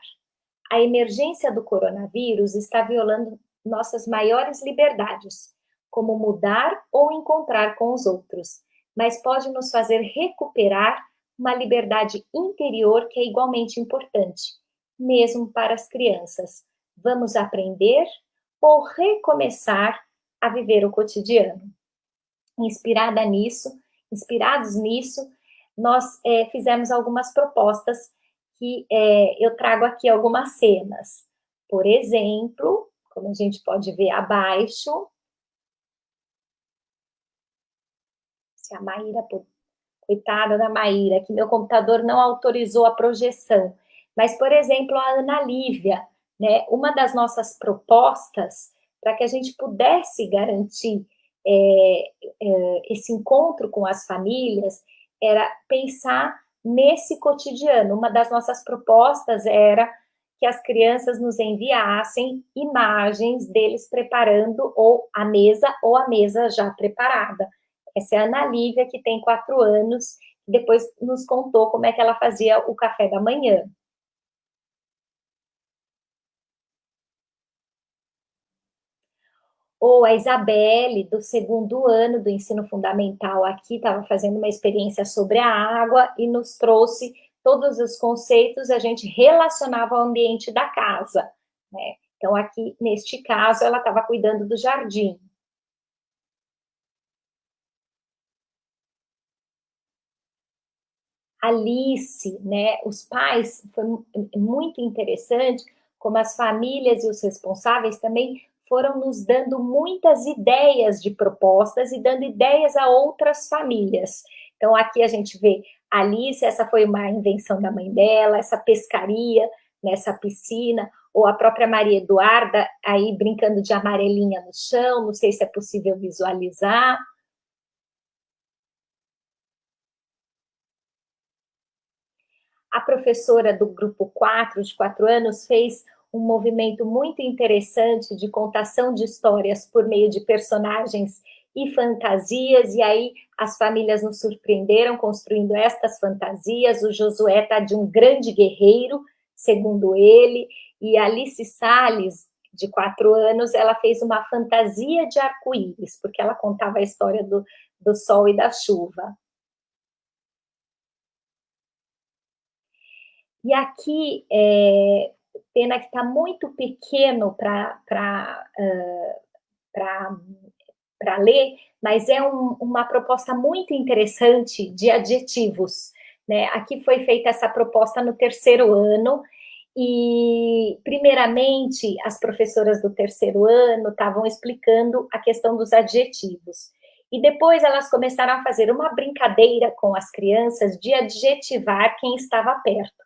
S7: A emergência do coronavírus está violando nossas maiores liberdades, como mudar ou encontrar com os outros, mas pode nos fazer recuperar uma liberdade interior que é igualmente importante, mesmo para as crianças. Vamos aprender ou recomeçar a viver o cotidiano. Inspirados nisso, nós fizemos algumas propostas que eu trago aqui algumas cenas. Por exemplo, como a gente pode ver abaixo, se a Maíra, coitada da Maíra, que meu computador não autorizou a projeção, mas, por exemplo, a Ana Lívia, né, uma das nossas propostas para que a gente pudesse garantir esse encontro com as famílias era pensar nesse cotidiano. Uma das nossas propostas era que as crianças nos enviassem imagens deles preparando ou a mesa já preparada. Essa é a Ana Lívia, que tem 4 anos, e depois nos contou como é que ela fazia o café da manhã. Ou a Isabelle, do 2º ano do ensino fundamental aqui, estava fazendo uma experiência sobre a água e nos trouxe todos os conceitos, a gente relacionava ao ambiente da casa, né? Então, aqui, neste caso, ela estava cuidando do jardim. Alice, né? Os pais, foi muito interessante como as famílias e os responsáveis também foram nos dando muitas ideias de propostas e dando ideias a outras famílias. Então, aqui a gente vê Alice, essa foi uma invenção da mãe dela, essa pescaria nessa piscina, ou a própria Maria Eduarda aí brincando de amarelinha no chão, não sei se é possível visualizar. A professora do grupo 4, de 4 anos, fez um movimento muito interessante de contação de histórias por meio de personagens e fantasias, e aí as famílias nos surpreenderam construindo estas fantasias. O Josué está de um grande guerreiro, segundo ele, e a Alice Salles, de 4 anos, ela fez uma fantasia de arco-íris, porque ela contava a história do sol e da chuva. E aqui, pena que está muito pequeno para ler, mas é uma proposta muito interessante de adjetivos, né? Aqui foi feita essa proposta no 3º ano, e, primeiramente, as professoras do 3º ano estavam explicando a questão dos adjetivos. E depois elas começaram a fazer uma brincadeira com as crianças de adjetivar quem estava perto,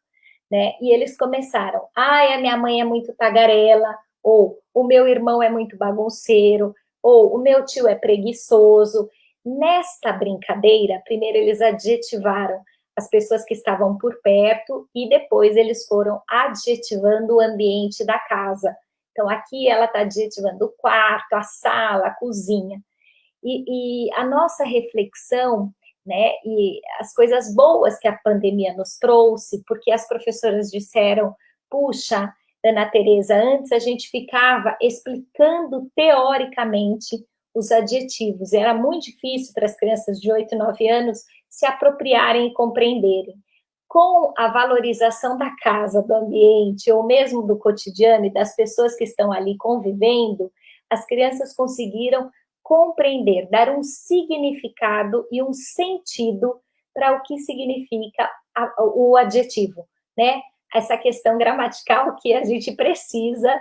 S7: né? E eles começaram, ai, a minha mãe é muito tagarela, ou o meu irmão é muito bagunceiro, ou o meu tio é preguiçoso. Nesta brincadeira, primeiro eles adjetivaram as pessoas que estavam por perto, e depois eles foram adjetivando o ambiente da casa. Então, aqui ela está adjetivando o quarto, a sala, a cozinha. E a nossa reflexão, né, e as coisas boas que a pandemia nos trouxe, porque as professoras disseram, puxa, Ana Tereza, antes a gente ficava explicando teoricamente os adjetivos, era muito difícil para as crianças de 8, 9 anos se apropriarem e compreenderem. Com a valorização da casa, do ambiente, ou mesmo do cotidiano e das pessoas que estão ali convivendo, as crianças conseguiram compreender, dar um significado e um sentido para o que significa o adjetivo, né? Essa questão gramatical que a gente precisa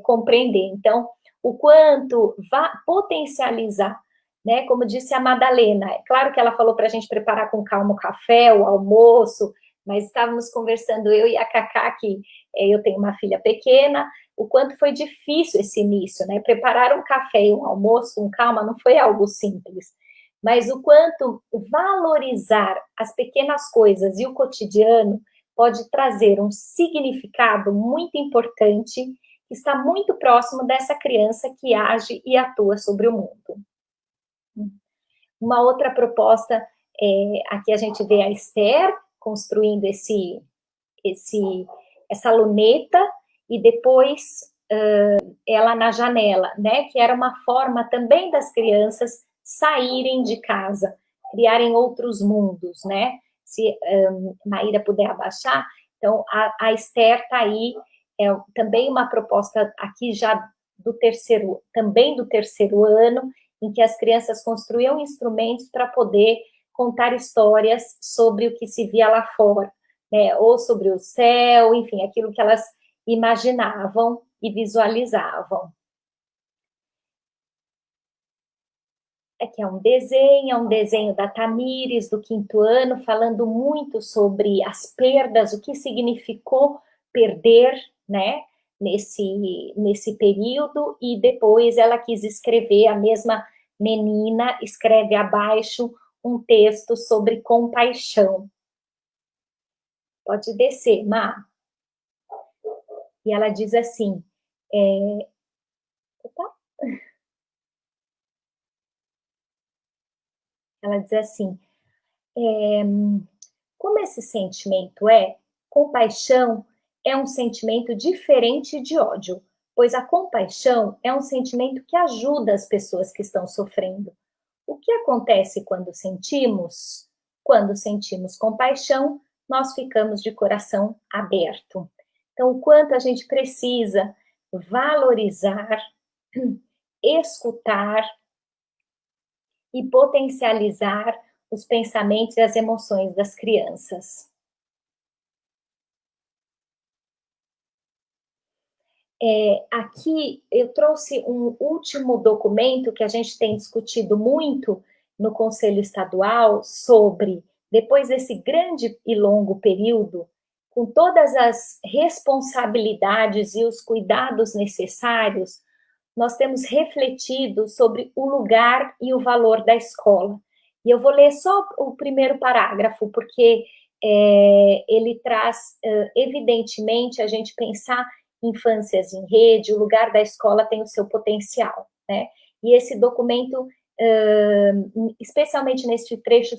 S7: compreender. Então, o quanto potencializar, né? Como disse a Madalena, é claro que ela falou para a gente preparar com calma o café, o almoço, mas estávamos conversando, eu e a Cacá, que eu tenho uma filha pequena, o quanto foi difícil esse início, né? Preparar um café e um almoço com calma não foi algo simples, mas o quanto valorizar as pequenas coisas e o cotidiano pode trazer um significado muito importante, que está muito próximo dessa criança que age e atua sobre o mundo. Uma outra proposta, aqui a gente vê a Esther construindo essa luneta, e depois ela na janela, né? Que era uma forma também das crianças saírem de casa, criarem outros mundos, né? Se Maíra puder abaixar, então a Esther está aí, também uma proposta aqui já do 3º ano, em que as crianças construíam instrumentos para poder contar histórias sobre o que se via lá fora, né? Ou sobre o céu, enfim, aquilo que elas imaginavam e visualizavam. Aqui é um desenho da Tamires, do 5º ano, falando muito sobre as perdas, o que significou perder, né, nesse período, e depois ela quis escrever, a mesma menina escreve abaixo um texto sobre compaixão. Pode descer, Má. E ela diz assim, ela diz assim, como esse sentimento compaixão é um sentimento diferente de ódio, pois a compaixão é um sentimento que ajuda as pessoas que estão sofrendo. O que acontece quando sentimos? Quando sentimos compaixão, nós ficamos de coração aberto. Então, o quanto a gente precisa valorizar, escutar e potencializar os pensamentos e as emoções das crianças. Aqui eu trouxe um último documento que a gente tem discutido muito no Conselho Estadual sobre, depois desse grande e longo período, com todas as responsabilidades e os cuidados necessários, nós temos refletido sobre o lugar e o valor da escola. E eu vou ler só o primeiro parágrafo, porque ele traz, evidentemente, a gente pensar infâncias em rede, o lugar da escola tem o seu potencial, né? E esse documento, especialmente neste trecho,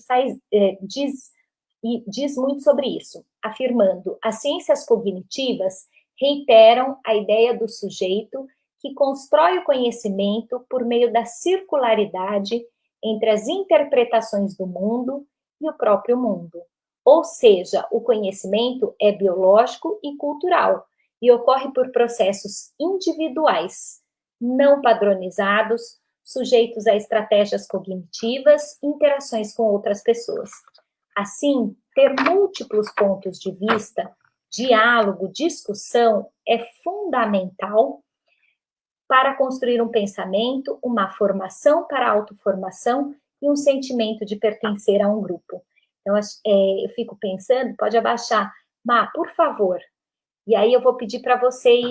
S7: diz muito sobre isso, afirmando: as ciências cognitivas reiteram a ideia do sujeito que constrói o conhecimento por meio da circularidade entre as interpretações do mundo e o próprio mundo. Ou seja, o conhecimento é biológico e cultural e ocorre por processos individuais, não padronizados, sujeitos a estratégias cognitivas e interações com outras pessoas. Assim, ter múltiplos pontos de vista, diálogo, discussão é fundamental para construir um pensamento, uma formação para a autoformação e um sentimento de pertencer a um grupo. Então, eu fico pensando, pode abaixar, Má, por favor. E aí eu vou pedir para você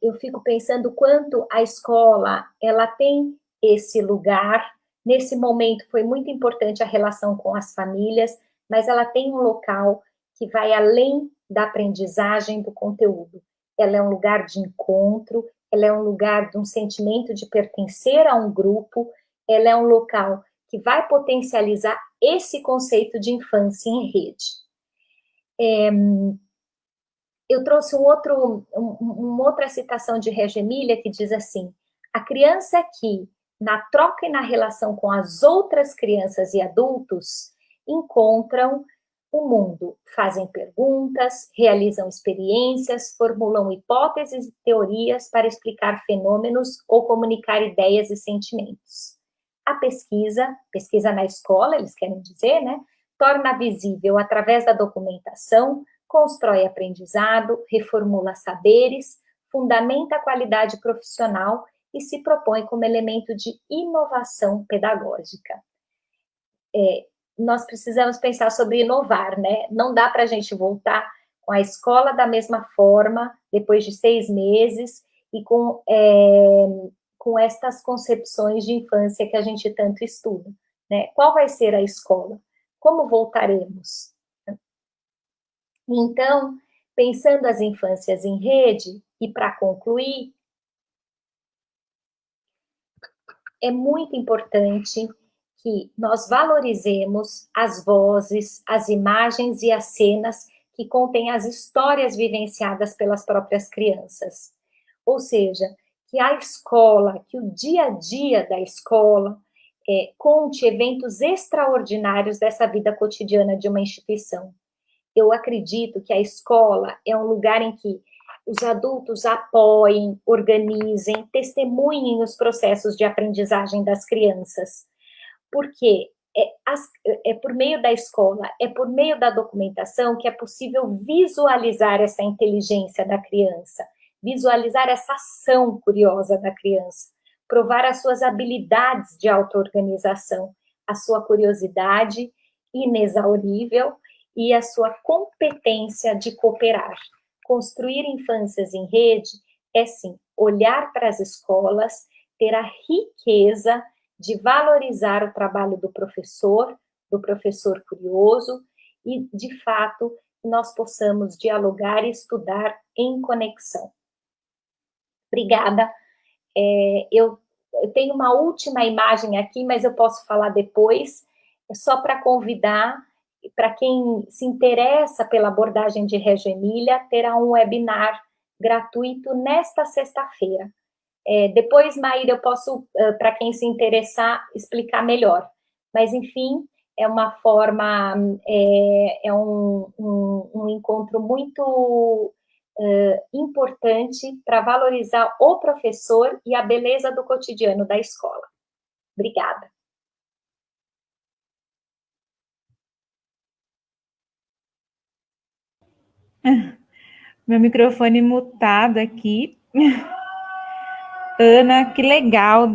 S7: eu fico pensando quanto a escola, ela tem esse lugar. Nesse momento foi muito importante a relação com as famílias, mas ela tem um local que vai além da aprendizagem do conteúdo. Ela é um lugar de encontro, ela é um lugar de um sentimento de pertencer a um grupo, ela é um local que vai potencializar esse conceito de infância em rede. Eu trouxe uma outra citação de Reggio Emilia que diz assim: a criança que, na troca e na relação com as outras crianças e adultos, encontram o mundo, fazem perguntas, realizam experiências, formulam hipóteses e teorias para explicar fenômenos ou comunicar ideias e sentimentos. A pesquisa na escola, eles querem dizer, né, torna visível através da documentação, constrói aprendizado, reformula saberes, fundamenta a qualidade profissional e se propõe como elemento de inovação pedagógica. Nós precisamos pensar sobre inovar, né? Não dá para a gente voltar com a escola da mesma forma, depois de 6 meses, e com estas concepções de infância que a gente tanto estuda, né? Qual vai ser a escola? Como voltaremos? Então, pensando as infâncias em rede, e para concluir, é muito importante que nós valorizemos as vozes, as imagens e as cenas que contêm as histórias vivenciadas pelas próprias crianças. Ou seja, que a escola, que o dia a dia da escola conte eventos extraordinários dessa vida cotidiana de uma instituição. Eu acredito que a escola é um lugar em que os adultos apoiem, organizem, testemunhem os processos de aprendizagem das crianças. Porque é por meio da escola, é por meio da documentação que é possível visualizar essa inteligência da criança, visualizar essa ação curiosa da criança, provar as suas habilidades de auto-organização, a sua curiosidade inexaurível e a sua competência de cooperar. Construir infâncias em rede é, sim, olhar para as escolas, ter a riqueza de valorizar o trabalho do professor curioso e, de fato, nós possamos dialogar e estudar em conexão. Obrigada. Eu tenho uma última imagem aqui, mas eu posso falar depois, só para convidar, para quem se interessa pela abordagem de Reggio Emilia, terá um webinar gratuito nesta sexta-feira. Depois, Maíra, eu posso, para quem se interessar, explicar melhor. Mas, enfim, é uma forma, é um encontro muito importante para valorizar o professor e a beleza do cotidiano da escola. Obrigada.
S1: Meu microfone mutado aqui. Ana, que legal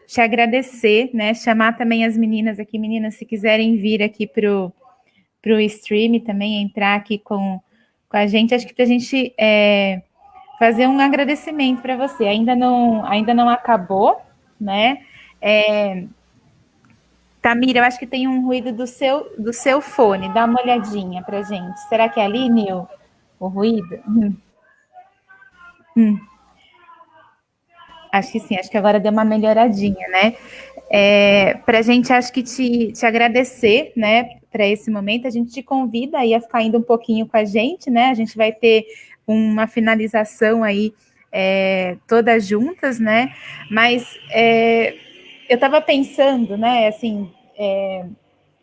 S1: te agradecer, né? Chamar também as meninas aqui, meninas, se quiserem vir aqui pro stream também, entrar aqui com a gente, acho que para a gente fazer um agradecimento para você. Ainda não acabou, né? Tamira, eu acho que tem um ruído do seu fone. Dá uma olhadinha pra gente. Será que é ali, Nil? O ruído? Acho que sim, acho que agora deu uma melhoradinha, né? Para a gente, acho que te agradecer, né, para esse momento, a gente te convida aí a ficar indo um pouquinho com a gente, né? A gente vai ter uma finalização aí todas juntas, né? Mas eu estava pensando, né, assim,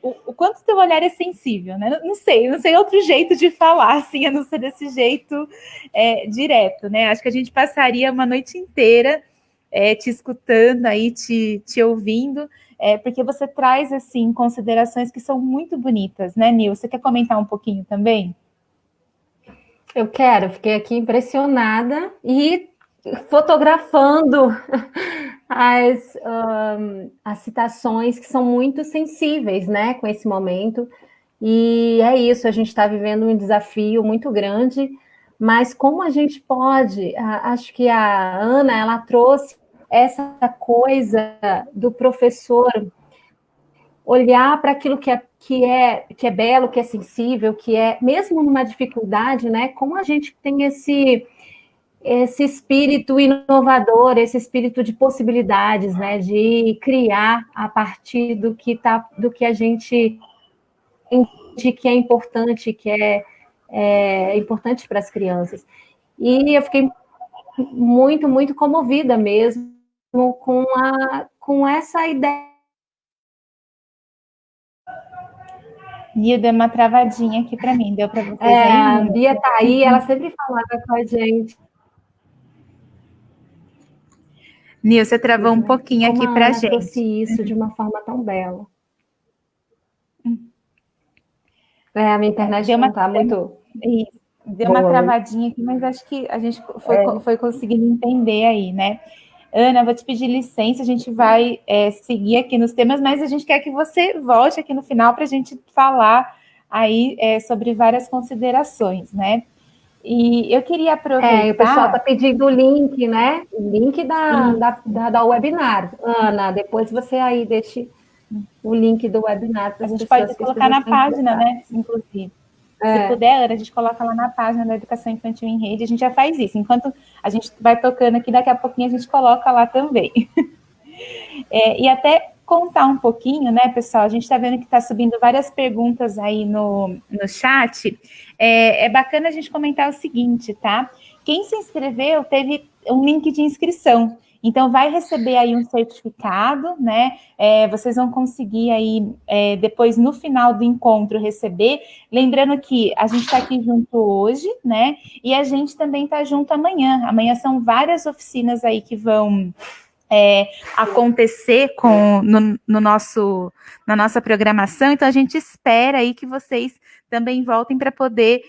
S1: o quanto teu olhar é sensível, né? Não sei outro jeito de falar, assim, a não ser desse jeito direto, né? Acho que a gente passaria uma noite inteira te escutando aí, te ouvindo, porque você traz, assim, considerações que são muito bonitas, né, Nil? Você quer comentar um pouquinho também?
S3: Eu quero, fiquei aqui impressionada e fotografando as citações que são muito sensíveis, né, com esse momento. E é isso, a gente está vivendo um desafio muito grande, mas como a gente pode, acho que a Ana, ela trouxe essa coisa do professor olhar para aquilo que é belo, que é sensível, que é, mesmo numa dificuldade, né, como a gente tem esse espírito inovador, esse espírito de possibilidades, né, de criar a partir do que a gente entende que é importante, importante para as crianças. E eu fiquei muito, muito comovida mesmo com essa ideia.
S1: Bia, deu uma travadinha aqui para mim, deu para vocês aí?
S3: A Bia está aí, ela sempre falava com a gente.
S1: Nil, você travou um pouquinho
S3: como
S1: aqui para a gente.
S3: Trouxe isso de uma forma tão bela. A minha internet não está muito...
S1: Deu uma travadinha aqui, mas acho que a gente foi conseguindo entender aí, né? Ana, vou te pedir licença, a gente vai seguir aqui nos temas, mas a gente quer que você volte aqui no final para a gente falar aí sobre várias considerações, né? E eu queria aproveitar...
S3: o pessoal está pedindo o link, né? O link da webinar. Ana, depois você aí deixe o link do webinar para as pessoas.
S1: A gente pode colocar na página, né? Inclusive. Se puder, Ana, a gente coloca lá na página da Educação Infantil em Rede, a gente já faz isso. Enquanto a gente vai tocando aqui, daqui a pouquinho a gente coloca lá também. E até contar um pouquinho, né, pessoal? A gente está vendo que está subindo várias perguntas aí no chat. É bacana a gente comentar o seguinte, tá? Quem se inscreveu teve um link de inscrição. Então, vai receber aí um certificado, né? Vocês vão conseguir aí, depois, no final do encontro, receber. Lembrando que a gente está aqui junto hoje, né? E a gente também está junto amanhã. Amanhã são várias oficinas aí que vão acontecer na nossa programação. Então, a gente espera aí que vocês também voltem para poder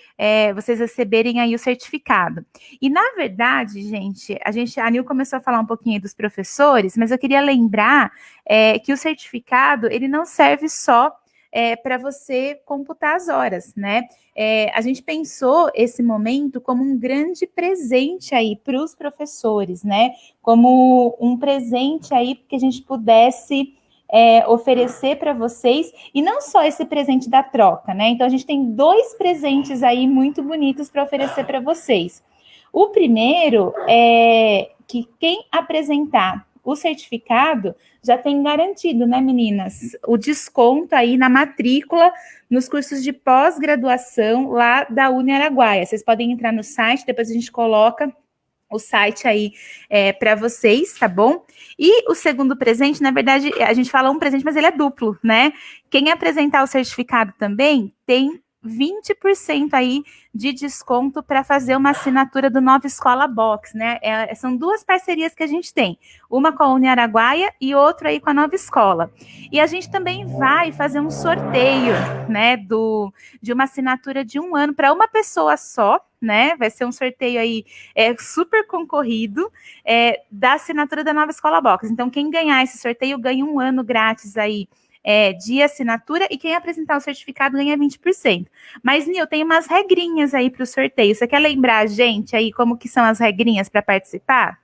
S1: vocês receberem aí o certificado. E, na verdade, gente, a Nil começou a falar um pouquinho aí dos professores, mas eu queria lembrar que o certificado, ele não serve só para você computar as horas, né? A gente pensou esse momento como um grande presente aí para os professores, né? Como um presente aí que a gente pudesse oferecer para vocês, e não só esse presente da troca, né? Então, a gente tem 2 presentes aí muito bonitos para oferecer para vocês. O primeiro é que quem apresentar o certificado já tem garantido, né, meninas? O desconto aí na matrícula nos cursos de pós-graduação lá da Uniaraguaia. Vocês podem entrar no site, depois a gente coloca o site aí para vocês, tá bom? E o segundo presente, na verdade, a gente fala um presente, mas ele é duplo, né? Quem apresentar o certificado também tem 20% aí de desconto para fazer uma assinatura do Nova Escola Box, né? São 2 parcerias que a gente tem, uma com a Uniaraguaia e outra aí com a Nova Escola. E a gente também vai fazer um sorteio, né, de uma assinatura de 1 ano para uma pessoa só, né? Vai ser um sorteio aí super concorrido da assinatura da Nova Escola Box. Então, quem ganhar esse sorteio ganha 1 ano grátis aí de assinatura, e quem apresentar o certificado ganha 20%. Mas, Nil, tem umas regrinhas aí para o sorteio. Você quer lembrar a gente aí como que são as regrinhas para participar?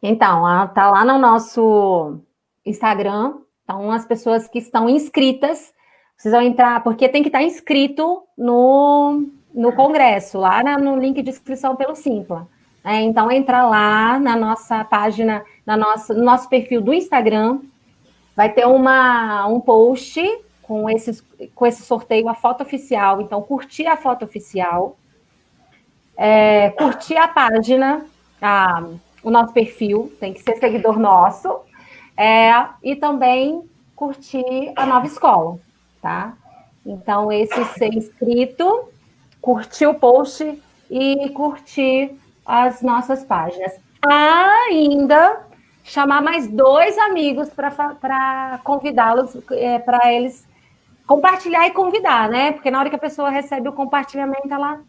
S3: Então, tá lá no nosso Instagram, Então, as pessoas que estão inscritas precisam entrar, porque tem que estar inscrito no congresso, lá no link de inscrição pelo Simpla. Então, entra lá na nossa página, no nosso perfil do Instagram, vai ter um post com esse sorteio, a foto oficial. Então, curtir a foto oficial, curtir a página, o nosso perfil, tem que ser seguidor nosso, e também curtir a nova escola, tá? Então, esse ser inscrito, curtir o post e curtir as nossas páginas. Ainda chamar mais 2 amigos para convidá-los, para eles compartilhar e convidar, né? Porque na hora que a pessoa recebe o compartilhamento, ela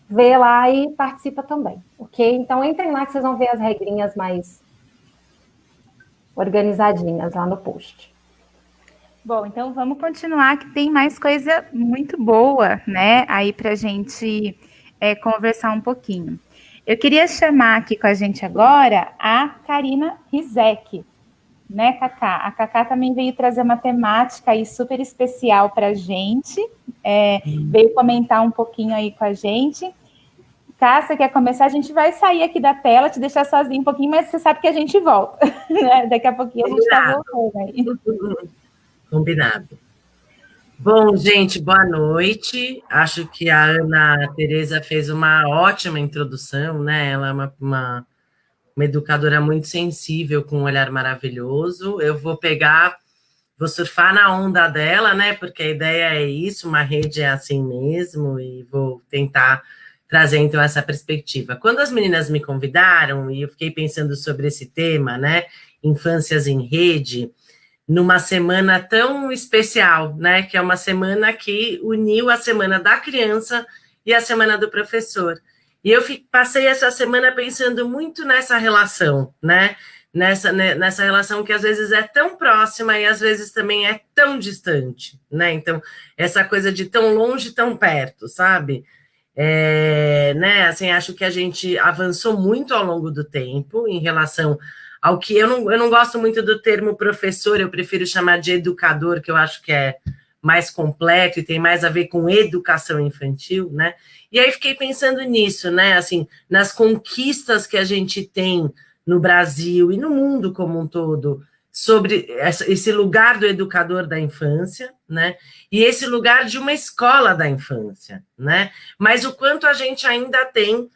S3: vê lá e participa também, ok? Então, entrem lá que vocês vão ver as regrinhas mais organizadinhas lá no post.
S1: Bom, então vamos continuar, que tem mais coisa muito boa, né? Aí para a gente conversar um pouquinho. Eu queria chamar aqui com a gente agora a Karina Rizek, né, Cacá? A Cacá também veio trazer uma temática aí super especial para a gente, veio comentar um pouquinho aí com a gente. Cá, você quer começar? A gente vai sair aqui da tela, te deixar sozinho um pouquinho, mas você sabe que a gente volta, né? Daqui a pouquinho a gente está voltando aí.
S9: Combinado. Bom, gente, boa noite. Acho que a Ana Tereza fez uma ótima introdução, né? Ela é uma educadora muito sensível, com um olhar maravilhoso. Eu vou surfar na onda dela, né? Porque a ideia é isso, uma rede é assim mesmo, e vou tentar trazer, então, essa perspectiva. Quando as meninas me convidaram, e eu fiquei pensando sobre esse tema, né? Infâncias em rede, numa semana tão especial, né? Que é uma semana que uniu a Semana da Criança e a Semana do Professor. E eu passei essa semana pensando muito nessa relação, né? Nessa relação que às vezes é tão próxima e às vezes também é tão distante, né? Então, essa coisa de tão longe, tão perto, sabe? Né? Assim, acho que a gente avançou muito ao longo do tempo em relação ao que eu não gosto muito do termo professor, eu prefiro chamar de educador, que eu acho que é mais completo e tem mais a ver com educação infantil, né? E aí fiquei pensando nisso, né? Assim, nas conquistas que a gente tem no Brasil e no mundo como um todo sobre esse lugar do educador da infância, né? E esse lugar de uma escola da infância, né? Mas o quanto a gente ainda tem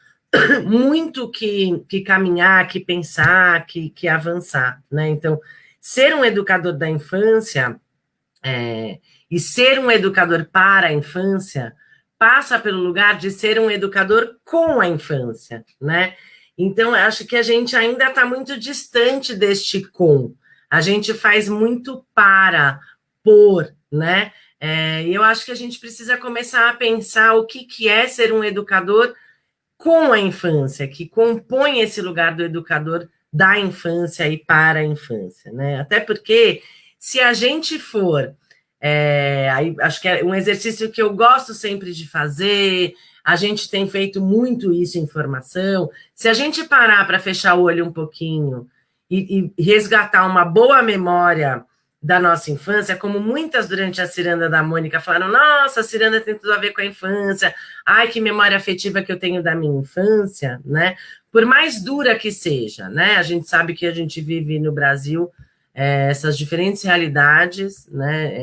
S9: muito que caminhar, que pensar, que avançar, né? Então, ser um educador da infância e ser um educador para a infância passa pelo lugar de ser um educador com a infância, né? Então, acho que a gente ainda está muito distante deste com. A gente faz muito por, né? E eu acho que a gente precisa começar a pensar o que é ser um educador com a infância, que compõe esse lugar do educador da infância e para a infância, né? Até porque, se a gente for, aí, acho que é um exercício que eu gosto sempre de fazer, a gente tem feito muito isso em formação, se a gente parar para fechar o olho um pouquinho e resgatar uma boa memória da nossa infância, como muitas durante a ciranda da Mônica falaram, nossa, a ciranda tem tudo a ver com a infância, ai, que memória afetiva que eu tenho da minha infância, né? Por mais dura que seja, né? A gente sabe que a gente vive no Brasil essas diferentes realidades, né?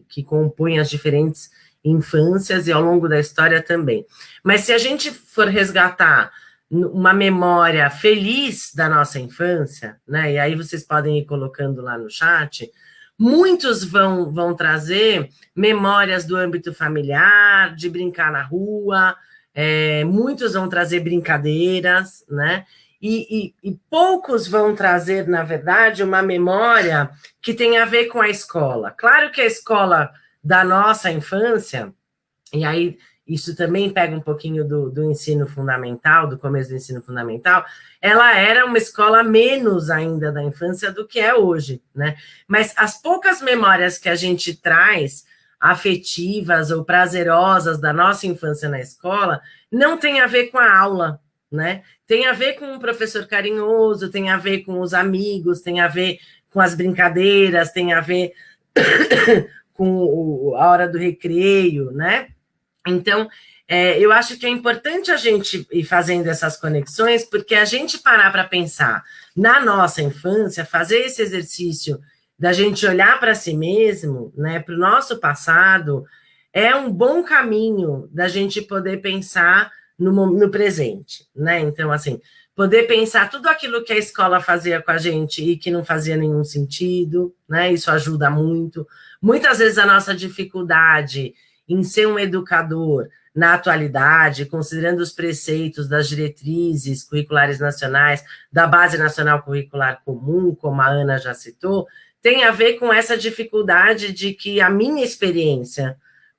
S9: Que compõem as diferentes infâncias e ao longo da história também. Mas se a gente for resgatar uma memória feliz da nossa infância, né? E aí vocês podem ir colocando lá no chat. Muitos vão trazer memórias do âmbito familiar, de brincar na rua, muitos vão trazer brincadeiras, né? E poucos vão trazer, na verdade, uma memória que tem a ver com a escola. Claro que a escola da nossa infância, e aí isso também pega um pouquinho do ensino fundamental, do começo do ensino fundamental, ela era uma escola menos ainda da infância do que é hoje, né? Mas as poucas memórias que a gente traz, afetivas ou prazerosas da nossa infância na escola, não tem a ver com a aula, né? Tem a ver com um professor carinhoso, tem a ver com os amigos, tem a ver com as brincadeiras, tem a ver com a hora do recreio, né? Então, eu acho que é importante a gente ir fazendo essas conexões, porque a gente parar para pensar na nossa infância, fazer esse exercício da gente olhar para si mesmo, né, para o nosso passado, é um bom caminho da gente poder pensar no presente, né? Então, assim, poder pensar tudo aquilo que a escola fazia com a gente e que não fazia nenhum sentido, né? Isso ajuda muito. Muitas vezes a nossa dificuldade em ser um educador na atualidade, considerando os preceitos das diretrizes curriculares nacionais, da Base Nacional Curricular Comum, como a Ana já citou, tem a ver com essa dificuldade de que a minha experiência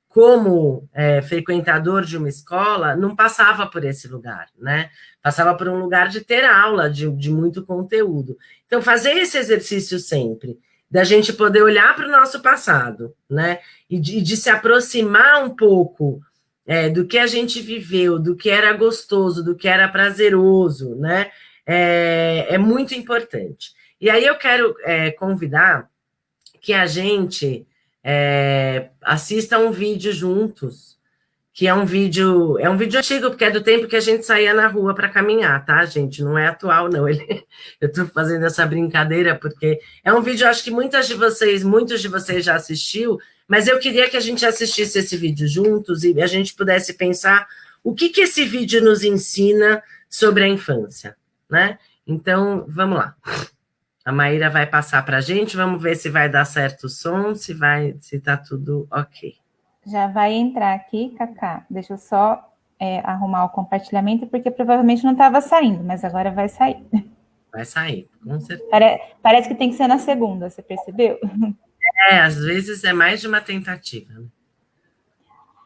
S9: como frequentador de uma escola não passava por esse lugar, né? Passava por um lugar de ter aula, de muito conteúdo. Então, fazer esse exercício sempre, da gente poder olhar para o nosso passado, né? E de se aproximar um pouco do que a gente viveu, do que era gostoso, do que era prazeroso, né? É muito importante. E aí eu quero convidar que a gente assista um vídeo juntos, que é um vídeo antigo, porque é do tempo que a gente saía na rua para caminhar, tá, gente? Não é atual, não. Eu estou fazendo essa brincadeira porque é um vídeo, acho que muitos de vocês já assistiu, mas eu queria que a gente assistisse esse vídeo juntos e a gente pudesse pensar o que esse vídeo nos ensina sobre a infância, né? Então, vamos lá. A Maíra vai passar para a gente, vamos ver se vai dar certo o som, se está tudo ok.
S1: Já vai entrar aqui, Cacá. Deixa eu só arrumar o compartilhamento, porque provavelmente não estava saindo, mas agora vai sair.
S9: Vai sair, com certeza.
S1: Parece que tem que ser na segunda, você percebeu?
S9: Às vezes é mais de uma tentativa.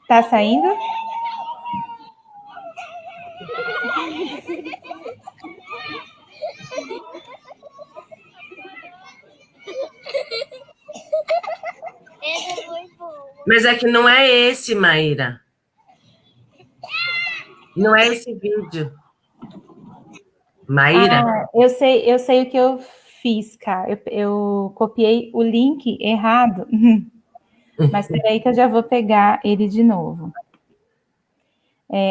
S1: Tá saindo?
S9: Mas é que não é esse, Maíra. Não é esse vídeo. Maíra?
S1: Eu sei o que eu fiz, cara. Eu copiei o link errado. Mas peraí que eu já vou pegar ele de novo.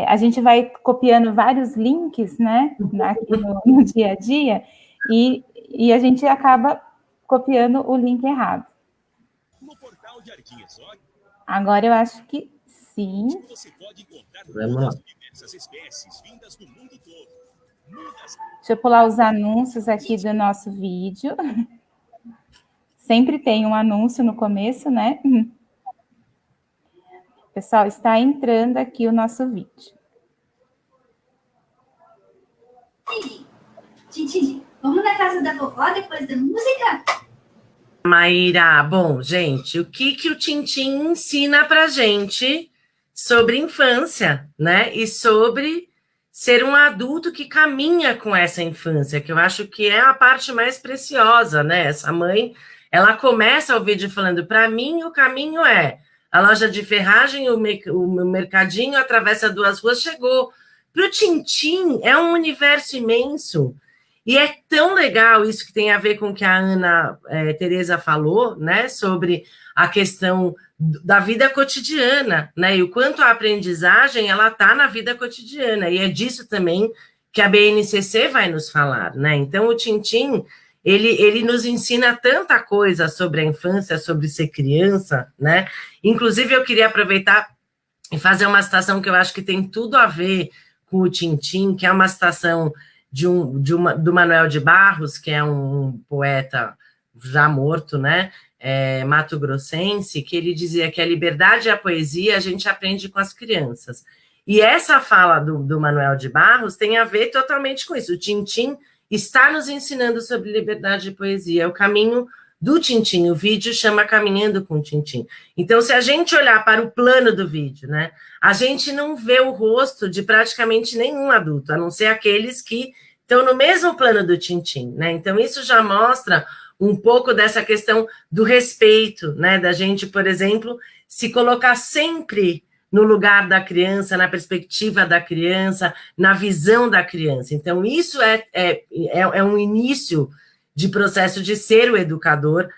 S1: A gente vai copiando vários links, né? Aqui no dia a dia, e a gente acaba copiando o link errado. Agora eu acho que sim.
S9: Vamos lá.
S1: Deixa eu pular os anúncios aqui do nosso vídeo. Sempre tem um anúncio no começo, né? Pessoal, está entrando aqui o nosso vídeo.
S11: Titi, vamos na casa da vovó depois da música?
S9: Maíra, bom, gente, o que o Tintim ensina pra gente sobre infância, né? E sobre ser um adulto que caminha com essa infância, que eu acho que é a parte mais preciosa, né? Essa mãe, ela começa o vídeo falando, para mim o caminho é a loja de ferragem, o mercadinho, atravessa 2 ruas, chegou. Para o Tintim é um universo imenso. E é tão legal isso que tem a ver com o que a Ana Tereza falou, né, sobre a questão da vida cotidiana, né, e o quanto a aprendizagem ela está na vida cotidiana, e é disso também que a BNCC vai nos falar, né, então o Tintim, ele nos ensina tanta coisa sobre a infância, sobre ser criança, né, inclusive eu queria aproveitar e fazer uma citação que eu acho que tem tudo a ver com o Tintim, que é uma citação do Manuel de Barros, que é um poeta já morto, né, mato-grossense, que ele dizia que a liberdade e a poesia a gente aprende com as crianças. E essa fala do Manuel de Barros tem a ver totalmente com isso. O Tintim está nos ensinando sobre liberdade e poesia. É o caminho do Tintim. O vídeo chama Caminhando com o Tintim. Então, se a gente olhar para o plano do vídeo, né, a gente não vê o rosto de praticamente nenhum adulto, a não ser aqueles que estão no mesmo plano do Tintim, né? Então, isso já mostra um pouco dessa questão do respeito, né? Da gente, por exemplo, se colocar sempre no lugar da criança, na perspectiva da criança, na visão da criança. Então, isso é um início de processo de ser o educador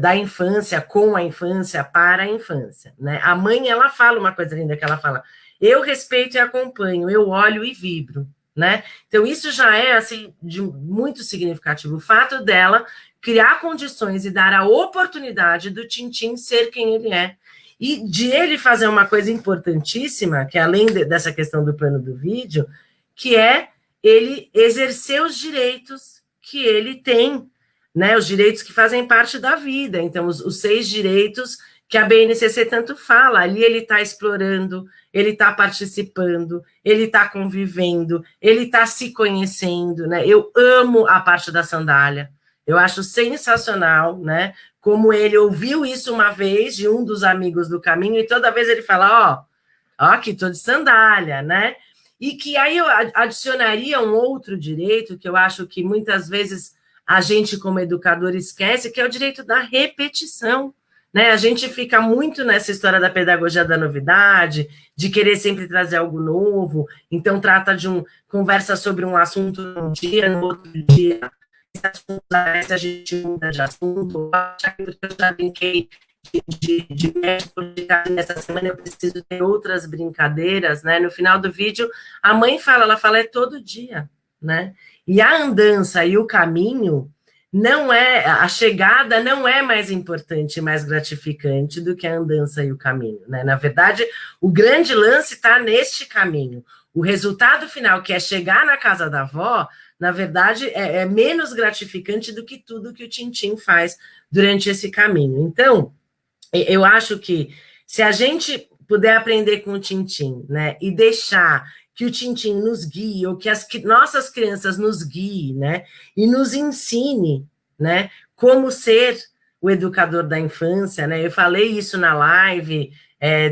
S9: da infância, com a infância, para a infância, né? A mãe, ela fala uma coisa linda, que ela fala, eu respeito e acompanho, eu olho e vibro, né? Então, isso já é, assim, muito significativo, o fato dela criar condições e dar a oportunidade do Tintim ser quem ele é, e de ele fazer uma coisa importantíssima, que além dessa questão do plano do vídeo, que é ele exercer os direitos que ele tem, né, os direitos que fazem parte da vida. Então, os 6 direitos que a BNCC tanto fala, ali ele está explorando, ele está participando, ele está convivendo, ele está se conhecendo, né? Eu amo a parte da sandália, eu acho sensacional, né? Como ele ouviu isso uma vez de um dos amigos do caminho, e toda vez ele fala, ó, aqui estou de sandália, né? E que aí eu adicionaria um outro direito, que eu acho que muitas vezes a gente, como educador, esquece, que é o direito da repetição, né? A gente fica muito nessa história da pedagogia da novidade, de querer sempre trazer algo novo, então trata conversa sobre um assunto num dia, no outro dia, esse assunto, a gente muda de assunto, eu já brinquei de médico, nessa semana eu preciso ter outras brincadeiras, né? No final do vídeo, a mãe ela fala, é todo dia, né? E a andança e o caminho a chegada não é mais importante, mais gratificante do que a andança e o caminho, né? Na verdade, o grande lance está neste caminho. O resultado final, que é chegar na casa da avó, na verdade, é menos gratificante do que tudo que o Tintim faz durante esse caminho. Então, eu acho que se a gente puder aprender com o Tintim, né, e deixar que o Tintim nos guie, ou que as nossas crianças nos guiem, né, e nos ensine, né, como ser o educador da infância, né, eu falei isso na live,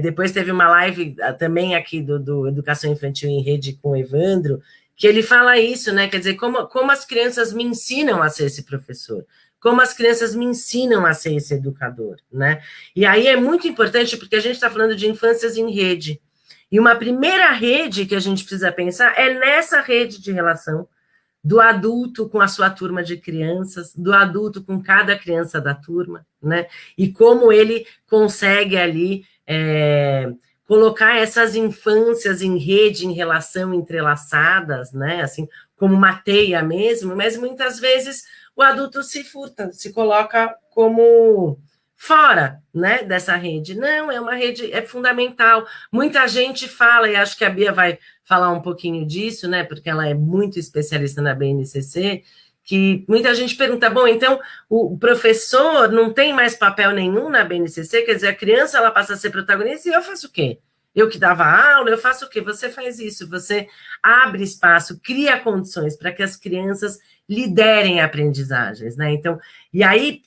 S9: depois teve uma live também aqui do Educação Infantil em Rede com o Evandro, que ele fala isso, né, quer dizer, como as crianças me ensinam a ser esse professor, como as crianças me ensinam a ser esse educador, né? E aí é muito importante, porque a gente está falando de infâncias em rede. E uma primeira rede que a gente precisa pensar é nessa rede de relação do adulto com a sua turma de crianças, do adulto com cada criança da turma, né? E como ele consegue ali colocar essas infâncias em rede, em relação, entrelaçadas, né? Assim, como uma teia mesmo, mas muitas vezes o adulto se furta, se coloca como fora, né, dessa rede. Não, é uma rede, é fundamental. Muita gente fala, e acho que a Bia vai falar um pouquinho disso, né, porque ela é muito especialista na BNCC, que muita gente pergunta, bom, então o professor não tem mais papel nenhum na BNCC, quer dizer, a criança ela passa a ser protagonista, e eu faço o quê? Eu que dava aula, eu faço o quê? Você faz isso, você abre espaço, cria condições para que as crianças liderem aprendizagens, né? Então, e aí,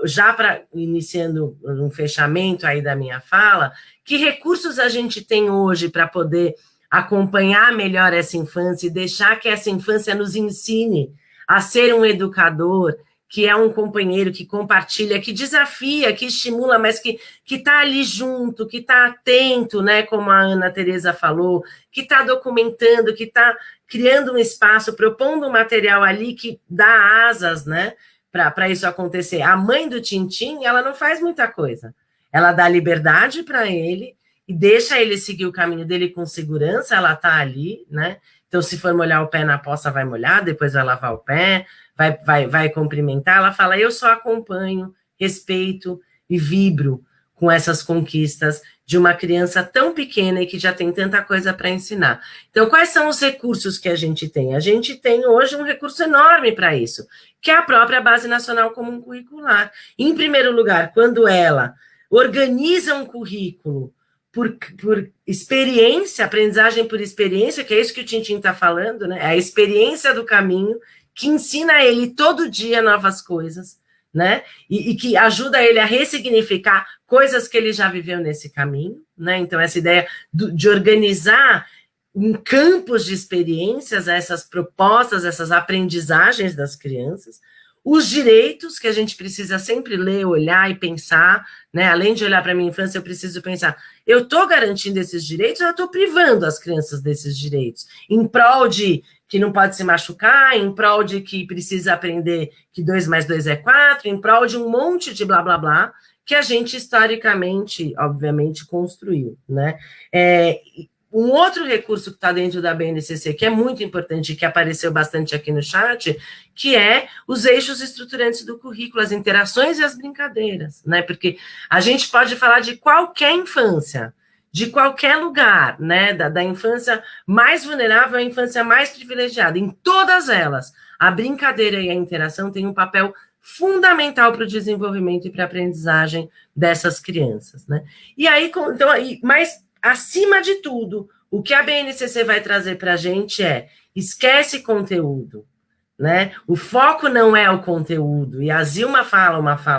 S9: já iniciando um fechamento aí da minha fala, que recursos a gente tem hoje para poder acompanhar melhor essa infância e deixar que essa infância nos ensine a ser um educador, que é um companheiro que compartilha, que desafia, que estimula, mas que está ali junto, que está atento, né, como a Ana Tereza falou, que está documentando, que está criando um espaço, propondo um material ali que dá asas, né, para isso acontecer. A mãe do Tintim, ela não faz muita coisa. Ela dá liberdade para ele e deixa ele seguir o caminho dele com segurança, ela está ali, né? Então, se for molhar o pé na poça, vai molhar, depois vai lavar o pé, vai cumprimentar. Ela fala, eu só acompanho, respeito e vibro com essas conquistas de uma criança tão pequena e que já tem tanta coisa para ensinar. Então, quais são os recursos que a gente tem? A gente tem hoje um recurso enorme para isso, que é a própria Base Nacional Comum Curricular. Em primeiro lugar, quando ela organiza um currículo por experiência, aprendizagem por experiência, que é isso que o Tintim está falando, né? A experiência do caminho, que ensina a ele todo dia novas coisas, né? E que ajuda ele a ressignificar coisas que ele já viveu nesse caminho, né? Então, essa ideia de organizar em campos de experiências essas propostas, essas aprendizagens das crianças. os direitos, que a gente precisa sempre ler, olhar e pensar, né? Além de olhar para a minha infância, eu preciso pensar, eu estou garantindo esses direitos ou eu estou privando as crianças desses direitos? Em prol de que não pode se machucar, em prol de que precisa aprender que 2 mais 2 é 4, em prol de um monte de blá, blá, blá, que a gente historicamente, obviamente, construiu, né? Um outro recurso que está dentro da BNCC, que é muito importante, que apareceu bastante aqui no chat, que é os eixos estruturantes do currículo, as interações e as brincadeiras, né? Porque a gente pode falar de qualquer infância, de qualquer lugar, né? Da infância mais vulnerável à infância mais privilegiada. Em todas elas, a brincadeira e a interação têm um papel fundamental para o desenvolvimento e para a aprendizagem dessas crianças, né? E aí, então, mas acima de tudo, o que a BNCC vai trazer para a gente esquece conteúdo, né? O foco não é o conteúdo, e a Zilma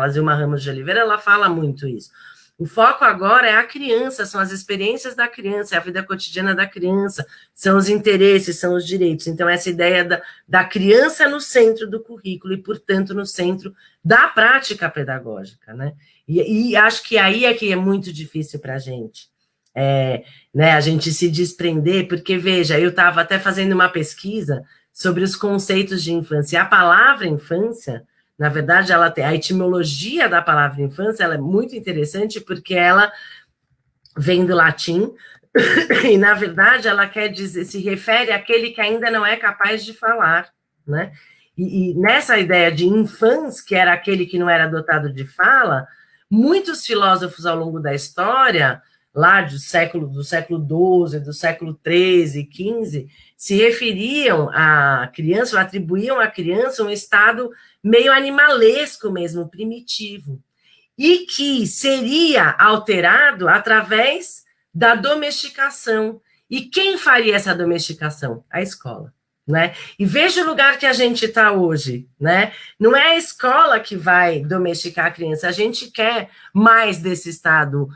S9: Zilma Ramos de Oliveira, ela fala muito isso. O foco agora é a criança, são as experiências da criança, é a vida cotidiana da criança, são os interesses, são os direitos. Então, essa ideia da criança no centro do currículo e, portanto, no centro da prática pedagógica, né? E acho que aí é que é muito difícil para a gente. Né, a gente se desprender, porque, veja, eu estava até fazendo uma pesquisa sobre os conceitos de infância. A palavra infância, na verdade, ela tem a etimologia da palavra infância, ela é muito interessante, porque ela vem do latim, e, na verdade, ela quer dizer, se refere àquele que ainda não é capaz de falar, né? E nessa ideia de infans, que era aquele que não era dotado de fala, muitos filósofos ao longo da história, lá do século XII, do século XIII, XV, se referiam à criança, ou atribuíam à criança um estado meio animalesco mesmo, primitivo, e que seria alterado através da domesticação. E quem faria essa domesticação? A escola, né? E veja o lugar que a gente está hoje, né? Não é a escola que vai domesticar a criança, a gente quer mais desse estado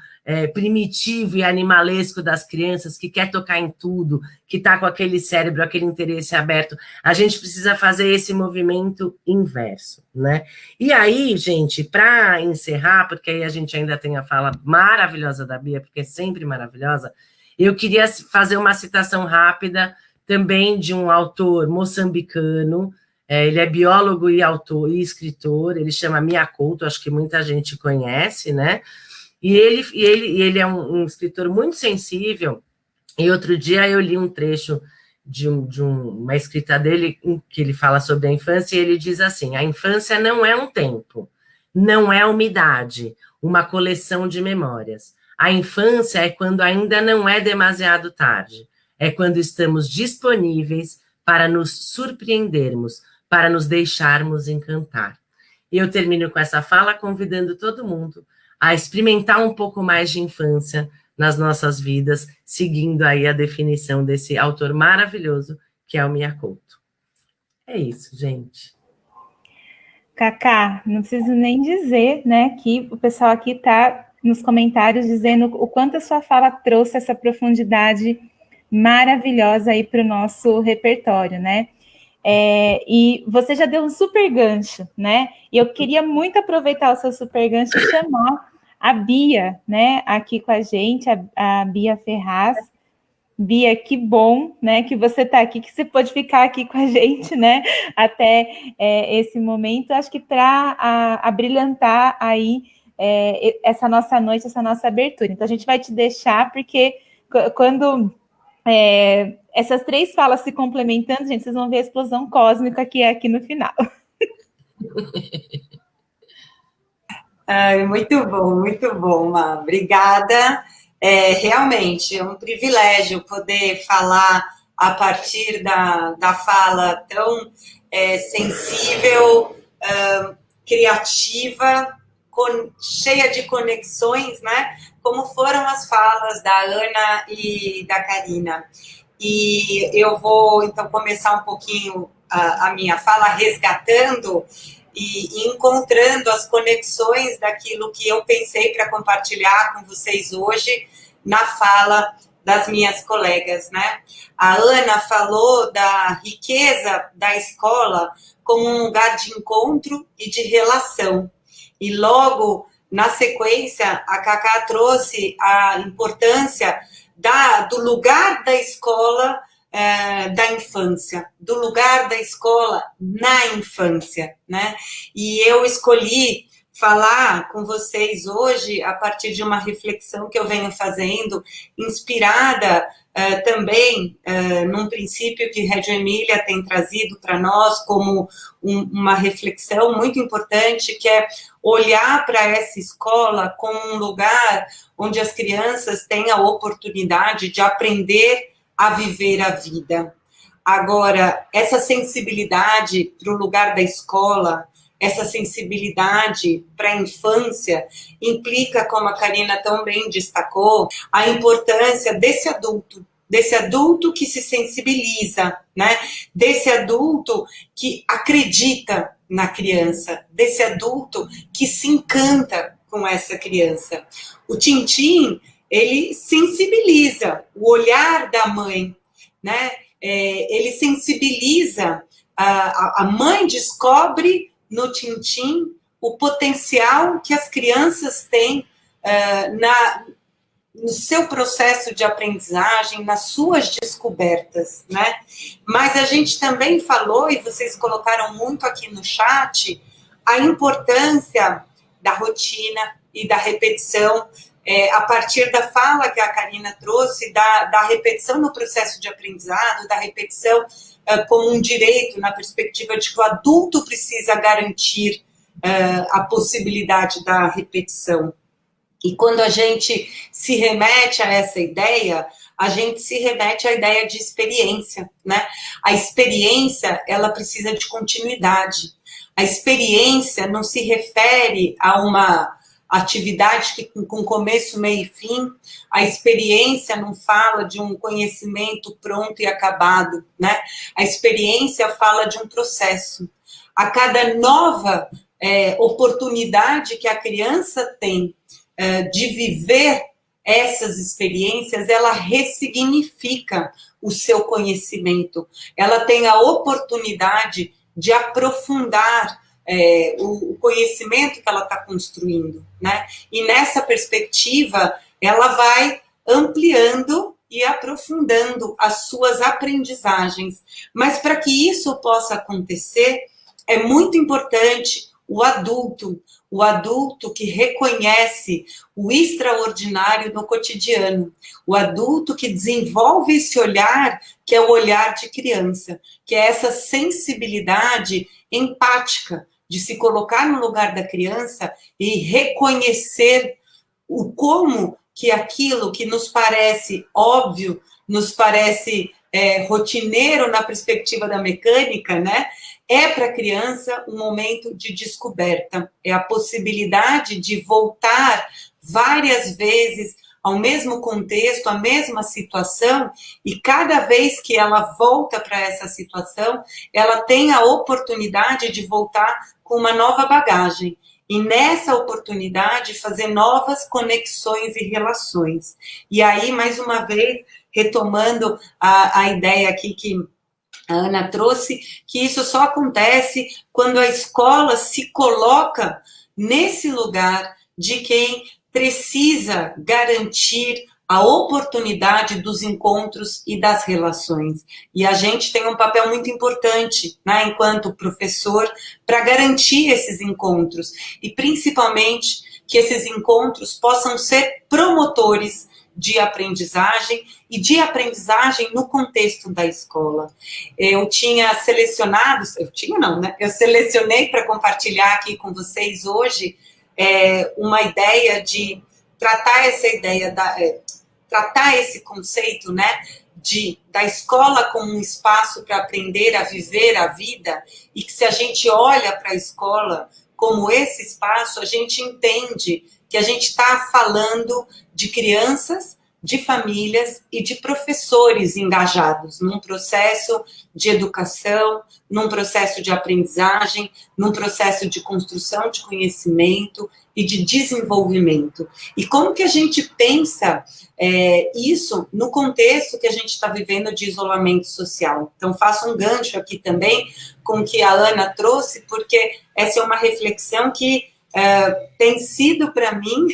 S9: primitivo e animalesco das crianças, que quer tocar em tudo, que está com aquele cérebro, aquele interesse aberto. A gente precisa fazer esse movimento inverso, né? E aí, gente, para encerrar, porque aí a gente ainda tem a fala maravilhosa da Bia, porque é sempre maravilhosa, eu queria fazer uma citação rápida também de um autor moçambicano, ele é biólogo e autor e escritor, ele chama Mia Couto, acho que muita gente conhece, né? E ele é um escritor muito sensível, e outro dia eu li um trecho de uma escrita dele, que ele fala sobre a infância, e ele diz assim, a infância não é um tempo, não é uma idade, uma coleção de memórias. A infância é quando ainda não é demasiado tarde, é quando estamos disponíveis para nos surpreendermos, para nos deixarmos encantar. E eu termino com essa fala convidando todo mundo a experimentar um pouco mais de infância nas nossas vidas, seguindo aí a definição desse autor maravilhoso, que é o Mia Couto. É isso, gente.
S1: Cacá, não preciso nem dizer, né, que o pessoal aqui está nos comentários dizendo o quanto a sua fala trouxe essa profundidade maravilhosa aí para o nosso repertório, né? E você já deu um super gancho, né? E eu queria muito aproveitar o seu super gancho e chamar a Bia, né, aqui com a gente, a Bia Ferraz. Bia, que bom, né, que você está aqui, que você pode ficar aqui com a gente, né, até esse momento, acho que para abrilhantar aí essa nossa noite, essa nossa abertura. Então, a gente vai te deixar, porque quando essas três falas se complementando, gente, vocês vão ver a explosão cósmica que é aqui no final.
S12: Muito bom, Má. Obrigada. Realmente é um privilégio poder falar a partir da fala tão sensível, criativa, cheia de conexões, né? Como foram as falas da Ana e da Karina. E eu vou, então, começar um pouquinho a minha fala resgatando e encontrando as conexões daquilo que eu pensei para compartilhar com vocês hoje na fala das minhas colegas, né? A Ana falou da riqueza da escola como um lugar de encontro e de relação. E logo, na sequência, a Cacá trouxe a importância do lugar da escola da infância, do lugar da escola na infância, né? E eu escolhi falar com vocês hoje a partir de uma reflexão que eu venho fazendo, inspirada também num princípio que Reggio Emília tem trazido para nós como uma reflexão muito importante, que é olhar para essa escola como um lugar onde as crianças têm a oportunidade de aprender a viver a vida. Agora, essa sensibilidade para o lugar da escola, essa sensibilidade para a infância, implica, como a Karina tão bem destacou, a importância desse adulto que se sensibiliza, né? Desse adulto que acredita na criança, desse adulto que se encanta com essa criança. O Tintim, ele sensibiliza o olhar da mãe, né? Ele sensibiliza, a mãe descobre no Tintim o potencial que as crianças têm no seu processo de aprendizagem, nas suas descobertas, né? Mas a gente também falou, e vocês colocaram muito aqui no chat, a importância da rotina e da repetição, a partir da fala que a Karina trouxe, da repetição no processo de aprendizado, da repetição como um direito, na perspectiva de que o adulto precisa garantir a possibilidade da repetição. E quando a gente se remete a essa ideia, a gente se remete à ideia de experiência, né? A experiência, ela precisa de continuidade. A experiência não se refere a uma atividade com começo, meio e fim. A experiência não fala de um conhecimento pronto e acabado, né? A experiência fala de um processo. A cada nova oportunidade que a criança tem de viver essas experiências, ela ressignifica o seu conhecimento. Ela tem a oportunidade de aprofundar o conhecimento que ela está construindo, né? E nessa perspectiva, ela vai ampliando e aprofundando as suas aprendizagens. Mas para que isso possa acontecer, é muito importante o adulto que reconhece o extraordinário no cotidiano, o adulto que desenvolve esse olhar, que é o olhar de criança, que é essa sensibilidade empática, de se colocar no lugar da criança e reconhecer o como que aquilo que nos parece óbvio, nos parece rotineiro na perspectiva da mecânica, né? É para a criança um momento de descoberta, é a possibilidade de voltar várias vezes ao mesmo contexto, à mesma situação, e cada vez que ela volta para essa situação, ela tem a oportunidade de voltar com uma nova bagagem. E nessa oportunidade, fazer novas conexões e relações. E aí, mais uma vez, retomando a ideia aqui que a Ana trouxe, que isso só acontece quando a escola se coloca nesse lugar de quem precisa garantir a oportunidade dos encontros e das relações. E a gente tem um papel muito importante, né, enquanto professor, para garantir esses encontros. E principalmente que esses encontros possam ser promotores de aprendizagem e de aprendizagem no contexto da escola. Eu selecionei para compartilhar aqui com vocês hoje uma ideia de tratar tratar esse conceito, né, da escola como um espaço para aprender a viver a vida, e que se a gente olha para a escola como esse espaço, a gente entende que a gente está falando de crianças, de famílias e de professores engajados num processo de educação, num processo de aprendizagem, num processo de construção de conhecimento e de desenvolvimento. E como que a gente pensa isso no contexto que a gente está vivendo de isolamento social? Então, faço um gancho aqui também com o que a Ana trouxe, porque essa é uma reflexão que tem sido para mim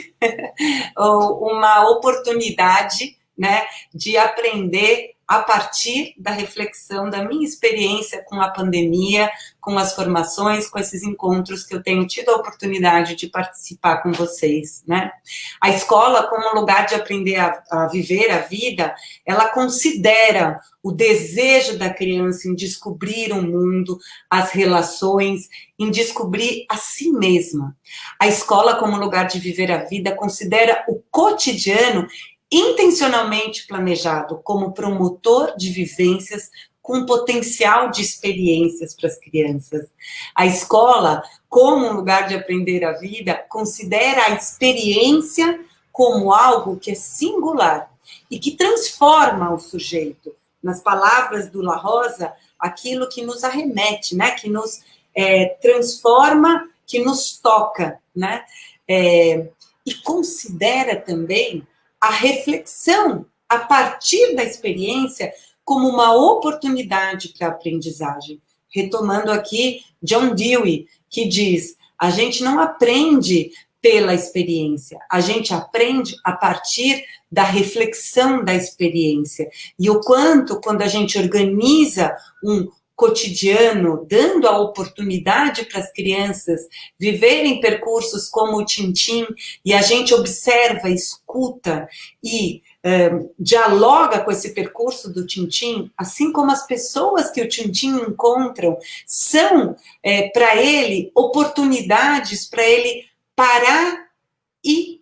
S12: uma oportunidade, né, de aprender a partir da reflexão da minha experiência com a pandemia, com as formações, com esses encontros que eu tenho tido a oportunidade de participar com vocês, né? A escola, como lugar de aprender a viver a vida, ela considera o desejo da criança em descobrir o mundo, as relações, em descobrir a si mesma. A escola, como lugar de viver a vida, considera o cotidiano intencionalmente planejado como promotor de vivências com potencial de experiências para as crianças. A escola, como um lugar de aprender a vida, considera a experiência como algo que é singular e que transforma o sujeito. Nas palavras do La Rosa, aquilo que nos arremete, né? Que nos transforma, que nos toca, né? E considera também a reflexão a partir da experiência como uma oportunidade para a aprendizagem. Retomando aqui John Dewey, que diz, a gente não aprende pela experiência, a gente aprende a partir da reflexão da experiência. E o quanto, quando a gente organiza um cotidiano, dando a oportunidade para as crianças viverem percursos como o Tintim, e a gente observa, escuta e dialoga com esse percurso do Tintim, assim como as pessoas que o Tintim encontram, são para ele oportunidades para ele parar e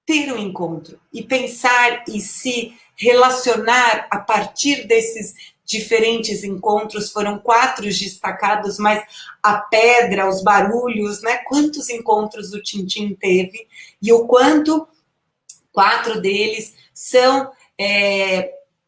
S12: ter um encontro, e pensar e se relacionar a partir desses diferentes encontros. Foram 4 destacados, mas a pedra, os barulhos, né? Quantos encontros o Tintim teve, e o quanto 4 deles são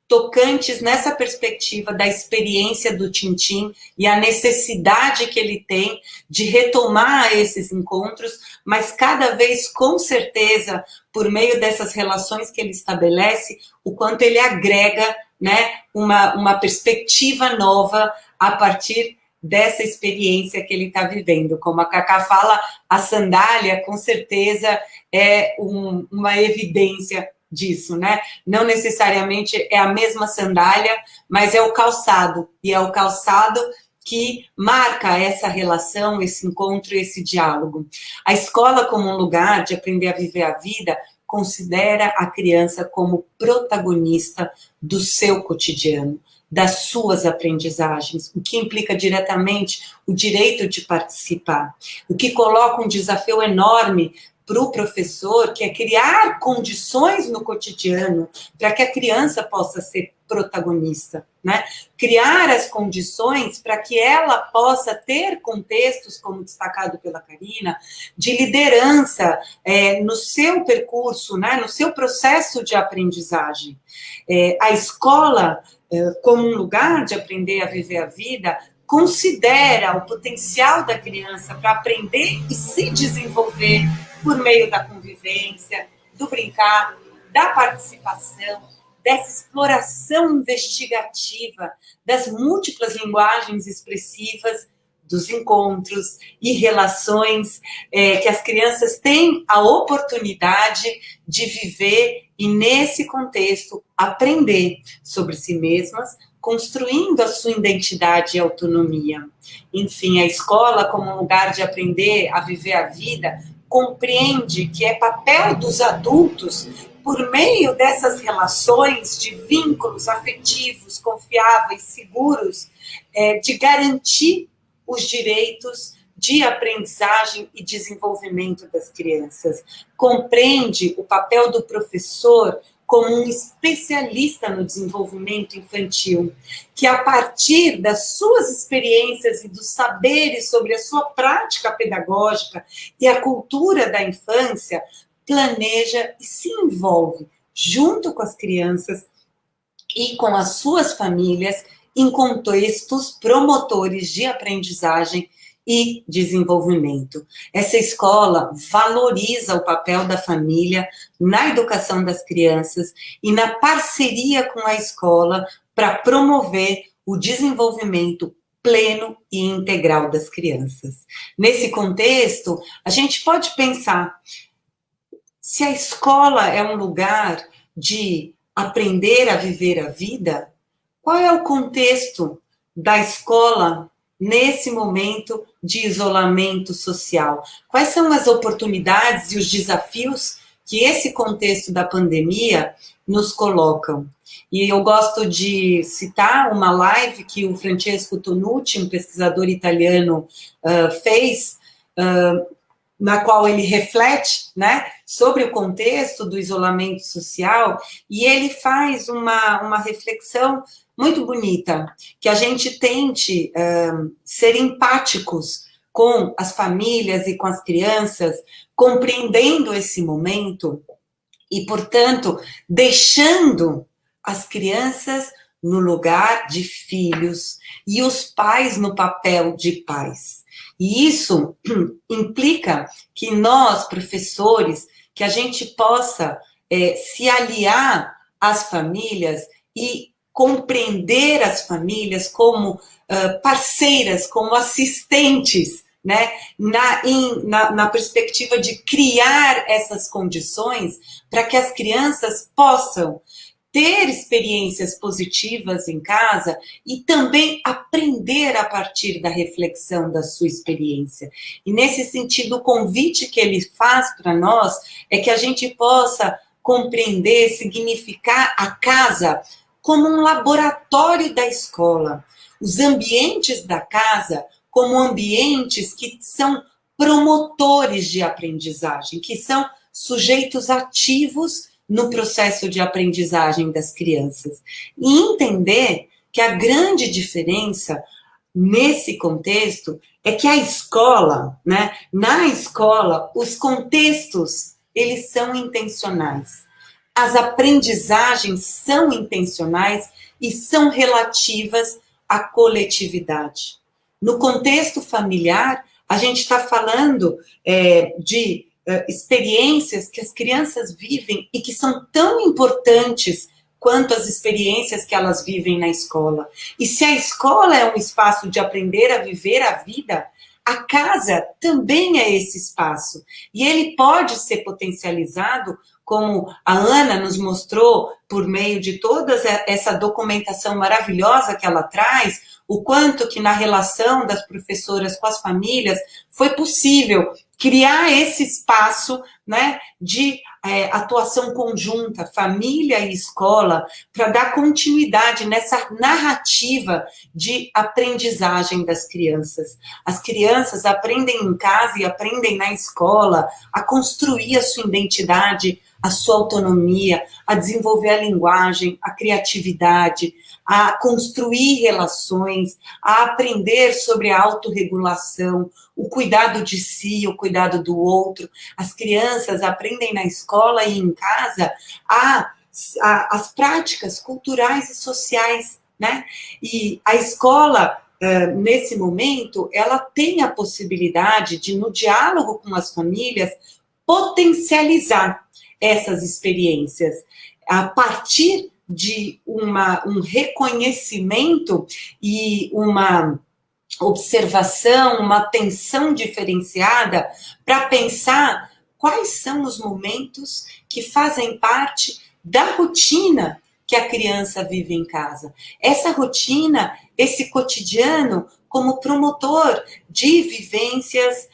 S12: tocantes nessa perspectiva da experiência do Tintim e a necessidade que ele tem de retomar esses encontros, mas cada vez, com certeza, por meio dessas relações que ele estabelece, o quanto ele agrega, né, uma perspectiva nova a partir dessa experiência que ele está vivendo. Como a Cacá fala, a sandália, com certeza, é uma evidência disso, né? Não necessariamente é a mesma sandália, mas é o calçado, e é o calçado que marca essa relação, esse encontro, esse diálogo. A escola, como um lugar de aprender a viver a vida, considera a criança como protagonista do seu cotidiano, das suas aprendizagens, o que implica diretamente o direito de participar, o que coloca um desafio enorme para o professor, que é criar condições no cotidiano para que a criança possa ser protagonista, né? Criar as condições para que ela possa ter contextos, como destacado pela Karina, de liderança no seu percurso, né? No seu processo de aprendizagem. A escola, como um lugar de aprender a viver a vida, considera o potencial da criança para aprender e se desenvolver por meio da convivência, do brincar, da participação, dessa exploração investigativa, das múltiplas linguagens expressivas, dos encontros e relações que as crianças têm a oportunidade de viver e, nesse contexto, aprender sobre si mesmas, construindo a sua identidade e autonomia. Enfim, a escola, como um lugar de aprender a viver a vida, compreende que é papel dos adultos, por meio dessas relações de vínculos afetivos, confiáveis, seguros, de garantir os direitos de aprendizagem e desenvolvimento das crianças. Compreende o papel do professor como um especialista no desenvolvimento infantil, que a partir das suas experiências e dos saberes sobre a sua prática pedagógica e a cultura da infância, planeja e se envolve junto com as crianças e com as suas famílias, em contextos promotores de aprendizagem e desenvolvimento. Essa escola valoriza o papel da família na educação das crianças e na parceria com a escola para promover o desenvolvimento pleno e integral das crianças. Nesse contexto, a gente pode pensar, se a escola é um lugar de aprender a viver a vida, qual é o contexto da escola nesse momento de isolamento social? Quais são as oportunidades e os desafios que esse contexto da pandemia nos colocam? E eu gosto de citar uma live que o Francesco Tonucci, um pesquisador italiano, fez, na qual ele reflete, né, sobre o contexto do isolamento social, e ele faz uma reflexão muito bonita, que a gente tente ser empáticos com as famílias e com as crianças, compreendendo esse momento e, portanto, deixando as crianças no lugar de filhos e os pais no papel de pais. E isso implica que nós, professores, que a gente possa se aliar às famílias e compreender as famílias como parceiras, como assistentes, né, na perspectiva de criar essas condições para que as crianças possam ter experiências positivas em casa e também aprender a partir da reflexão da sua experiência. E nesse sentido, o convite que ele faz para nós é que a gente possa compreender, significar a casa como um laboratório da escola, os ambientes da casa como ambientes que são promotores de aprendizagem, que são sujeitos ativos no processo de aprendizagem das crianças. E entender que a grande diferença nesse contexto é que a escola, né, na escola, os contextos, eles são intencionais. As aprendizagens são intencionais e são relativas à coletividade. No contexto familiar, a gente está falando de experiências que as crianças vivem e que são tão importantes quanto as experiências que elas vivem na escola. E se a escola é um espaço de aprender a viver a vida, a casa também é esse espaço. E ele pode ser potencializado, como a Ana nos mostrou, por meio de toda essa documentação maravilhosa que ela traz, o quanto que na relação das professoras com as famílias foi possível criar esse espaço, né, de atuação conjunta, família e escola, para dar continuidade nessa narrativa de aprendizagem das crianças. As crianças aprendem em casa e aprendem na escola a construir a sua identidade, a sua autonomia, a desenvolver a linguagem, a criatividade, a construir relações, a aprender sobre a autorregulação, o cuidado de si, o cuidado do outro. As crianças aprendem na escola e em casa as práticas culturais e sociais, né? E a escola, nesse momento, ela tem a possibilidade de, no diálogo com as famílias, potencializar essas experiências a partir de um reconhecimento e uma observação, uma atenção diferenciada para pensar quais são os momentos que fazem parte da rotina que a criança vive em casa. Essa rotina, esse cotidiano, como promotor de vivências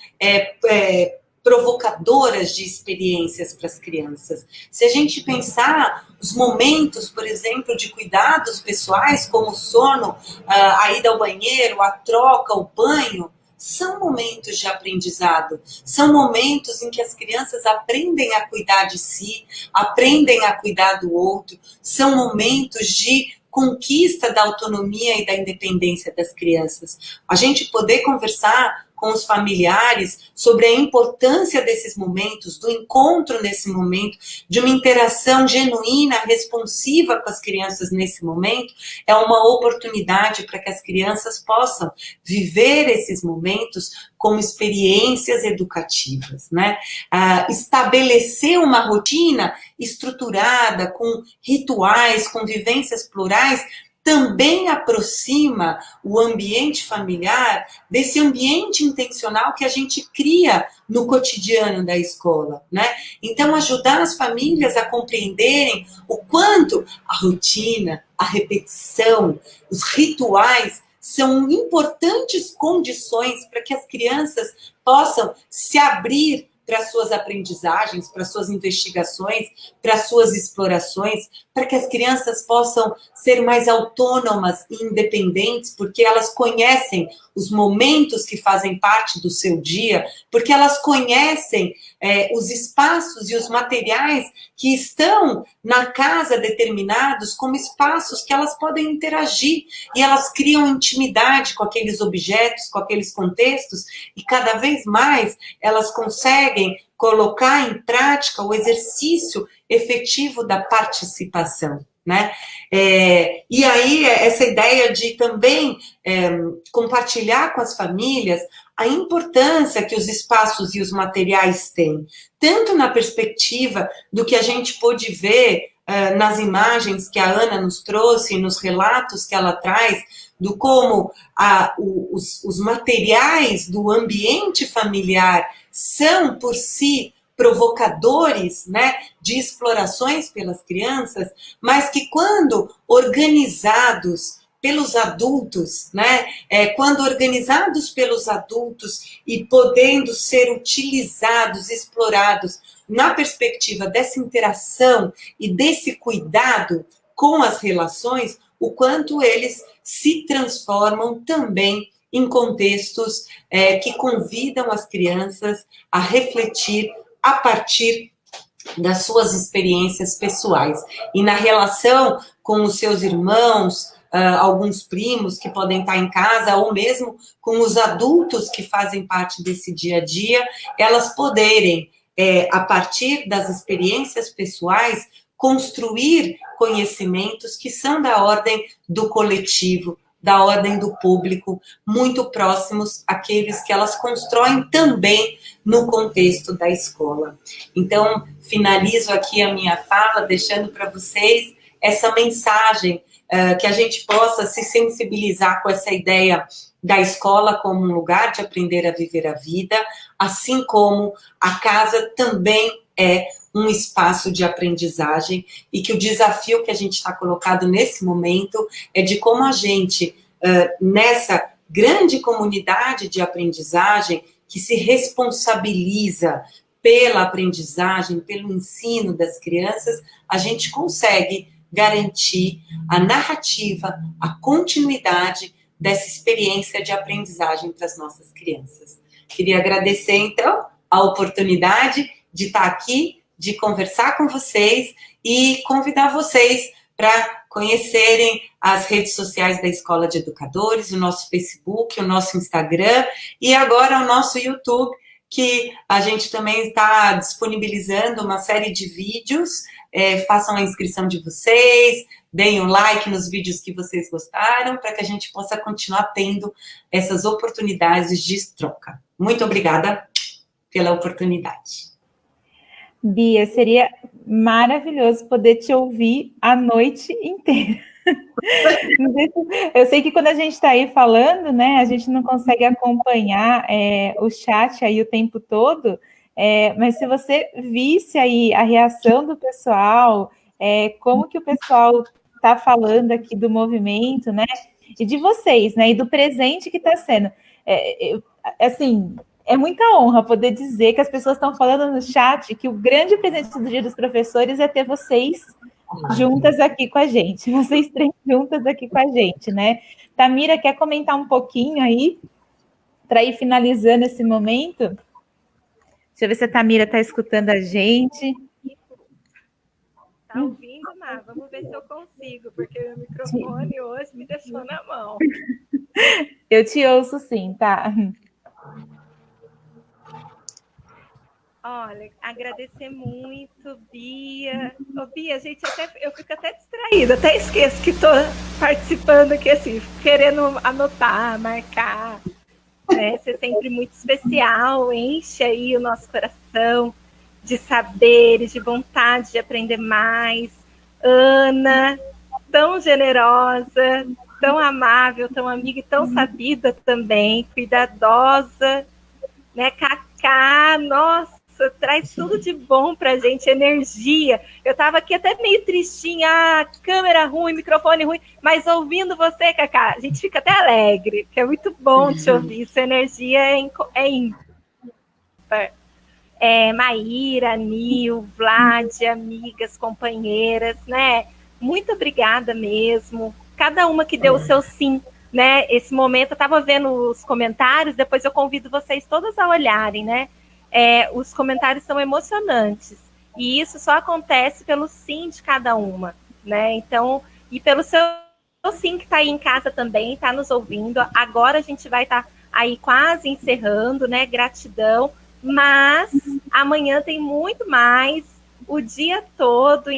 S12: provocadoras de experiências para as crianças. Se a gente pensar os momentos, por exemplo, de cuidados pessoais, como o sono, a ida ao banheiro, a troca, o banho, são momentos de aprendizado, são momentos em que as crianças aprendem a cuidar de si, aprendem a cuidar do outro, são momentos de conquista da autonomia e da independência das crianças. A gente poder conversar com os familiares sobre a importância desses momentos, do encontro nesse momento, de uma interação genuína, responsiva com as crianças nesse momento, é uma oportunidade para que as crianças possam viver esses momentos como experiências educativas, né? Estabelecer uma rotina estruturada, com rituais, com vivências plurais, também aproxima o ambiente familiar desse ambiente intencional que a gente cria no cotidiano da escola, né? Então, ajudar as famílias a compreenderem o quanto a rotina, a repetição, os rituais são importantes condições para que as crianças possam se abrir para suas aprendizagens, para suas investigações, para suas explorações, para que as crianças possam ser mais autônomas e independentes, porque elas conhecem os momentos que fazem parte do seu dia, porque elas conhecem os espaços e os materiais que estão na casa determinados como espaços que elas podem interagir, e elas criam intimidade com aqueles objetos, com aqueles contextos, e cada vez mais elas conseguem colocar em prática o exercício efetivo da participação, né? E aí, essa ideia de também compartilhar com as famílias a importância que os espaços e os materiais têm, tanto na perspectiva do que a gente pôde ver nas imagens que a Ana nos trouxe, nos relatos que ela traz, do como os materiais do ambiente familiar são, por si, provocadores, né, de explorações pelas crianças, mas que quando organizados pelos adultos, né, quando organizados pelos adultos e podendo ser utilizados, explorados na perspectiva dessa interação e desse cuidado com as relações, o quanto eles se transformam também em contextos que convidam as crianças a refletir a partir das suas experiências pessoais. E na relação com os seus irmãos, alguns primos que podem estar em casa, ou mesmo com os adultos que fazem parte desse dia a dia, elas poderem, a partir das experiências pessoais, construir conhecimentos que são da ordem do coletivo, da ordem do público, muito próximos àqueles que elas constroem também no contexto da escola. Então, finalizo aqui a minha fala, deixando para vocês essa mensagem, que a gente possa se sensibilizar com essa ideia da escola como um lugar de aprender a viver a vida, assim como a casa também é um espaço de aprendizagem, e que o desafio que a gente está colocado nesse momento é de como a gente, nessa grande comunidade de aprendizagem, que se responsabiliza pela aprendizagem, pelo ensino das crianças, a gente consegue garantir a narrativa, a continuidade dessa experiência de aprendizagem para as nossas crianças. Queria agradecer, então, a oportunidade de estar aqui, de conversar com vocês e convidar vocês para conhecerem as redes sociais da Escola de Educadores, o nosso Facebook, o nosso Instagram e agora o nosso YouTube, que a gente também está disponibilizando uma série de vídeos. Façam a inscrição de vocês, deem um like nos vídeos que vocês gostaram, para que a gente possa continuar tendo essas oportunidades de troca. Muito obrigada pela oportunidade.
S1: Bia, seria maravilhoso poder te ouvir a noite inteira. Eu sei que quando a gente está aí falando, né, a gente não consegue acompanhar o chat aí o tempo todo, mas se você visse aí a reação do pessoal, como que o pessoal está falando aqui do movimento, né, e de vocês, né, e do presente que está sendo. Assim, é muita honra poder dizer que as pessoas estão falando no chat que o grande presente do Dia dos Professores é ter vocês juntas aqui com a gente, vocês três juntas aqui com a gente, né? Tamira, quer comentar um pouquinho aí, para ir finalizando esse momento? Deixa eu ver se a Tamira está escutando a gente.
S4: Tá ouvindo, Má? Vamos ver se eu consigo, porque o microfone hoje me deixou na mão.
S1: Eu te ouço sim, tá?
S4: Olha, agradecer muito, Bia. Ô, Bia, gente, eu fico até distraída, até esqueço que estou participando aqui, assim, querendo anotar, marcar, né? Ser sempre muito especial, enche aí o nosso coração de saberes, de vontade de aprender mais. Ana, tão generosa, tão amável, tão amiga e tão sabida também, cuidadosa, né? Cacá, nossa, traz tudo de bom pra gente, energia. Eu tava aqui até meio tristinha, câmera ruim, microfone ruim, mas ouvindo você, Cacá, a gente fica até alegre, que é muito bom te ouvir, sua energia é ímpar. Maíra, Nil, Vlad, amigas, companheiras, né? Muito obrigada mesmo. Cada uma que deu o seu sim, né? Esse momento, eu estava vendo os comentários, depois eu convido vocês todas a olharem, né? Os comentários são emocionantes. E isso só acontece pelo sim de cada uma, né? Então, e pelo seu sim que está aí em casa também, está nos ouvindo. Agora a gente vai estar aí quase encerrando, né? Gratidão. Mas amanhã tem muito mais, o dia todo.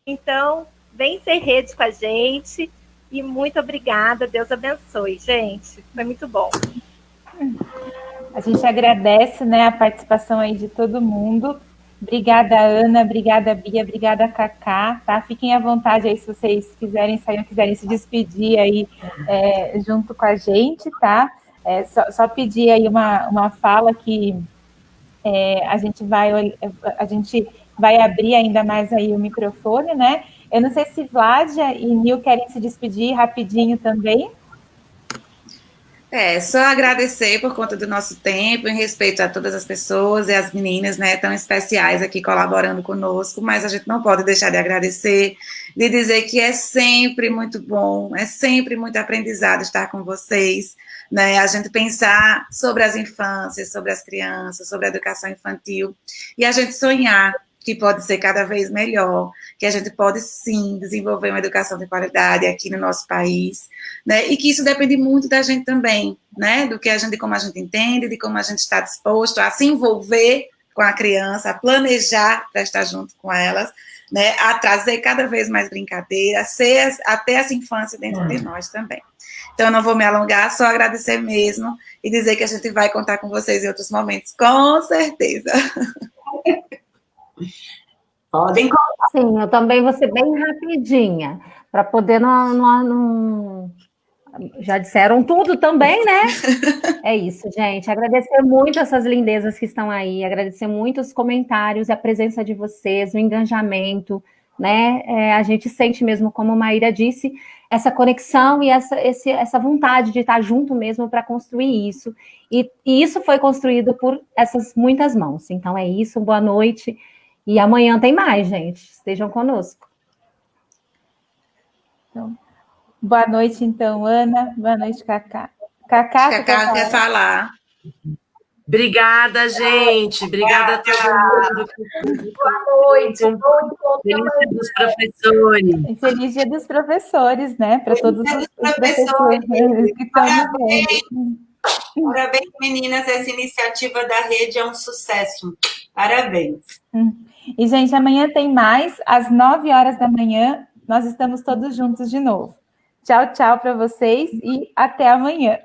S4: Então, vem ser rede com a gente. E muito obrigada. Deus abençoe, gente. Foi muito bom.
S1: A gente agradece, né, a participação aí de todo mundo. Obrigada, Ana. Obrigada, Bia. Obrigada, Cacá. Tá? Fiquem à vontade aí se vocês quiserem sair ou quiserem se despedir aí junto com a gente, tá? Só pedir aí uma fala que a gente vai abrir ainda mais aí o microfone, né? Eu não sei se Vládia e Nil querem se despedir rapidinho também.
S2: Só agradecer por conta do nosso tempo, em respeito a todas as pessoas e as meninas, né, tão especiais aqui colaborando conosco, mas a gente não pode deixar de agradecer, de dizer que é sempre muito bom, é sempre muito aprendizado estar com vocês, né, a gente pensar sobre as infâncias, sobre as crianças, sobre a educação infantil, e a gente sonhar que pode ser cada vez melhor, que a gente pode, sim, desenvolver uma educação de qualidade aqui no nosso país, né, e que isso depende muito da gente também, né, de como a gente entende, de como a gente está disposto a se envolver com a criança, a planejar para estar junto com elas, né, a trazer cada vez mais brincadeira, até essa infância dentro de nós também. Então, eu não vou me alongar, só agradecer mesmo e dizer que a gente vai contar com vocês em outros momentos, com certeza.
S12: Podem contar.
S3: Sim, eu também vou ser bem rapidinha, para poder não... Já disseram tudo também, né? É isso, gente. Agradecer muito essas lindezas que estão aí, agradecer muito os comentários, a presença de vocês, o engajamento, né? A gente sente mesmo, como a Maíra disse, essa conexão e essa vontade de estar junto mesmo para construir isso. E isso foi construído por essas muitas mãos. Então é isso, boa noite. E amanhã tem mais, gente. Estejam conosco.
S1: Então, boa noite, então, Ana. Boa noite, Cacá. Cacá
S2: quer falar?
S9: Obrigada, gente. Obrigada a todo mundo.
S7: Boa noite.
S9: Feliz Dia dos Professores.
S1: Feliz Dia dos Professores, né? Para todos os professores que estão vivendo.
S12: Parabéns, meninas. Essa iniciativa da rede é um sucesso. Parabéns.
S1: E, gente, amanhã tem mais. Às 9h da manhã, nós estamos todos juntos de novo. Tchau, tchau para vocês e até amanhã.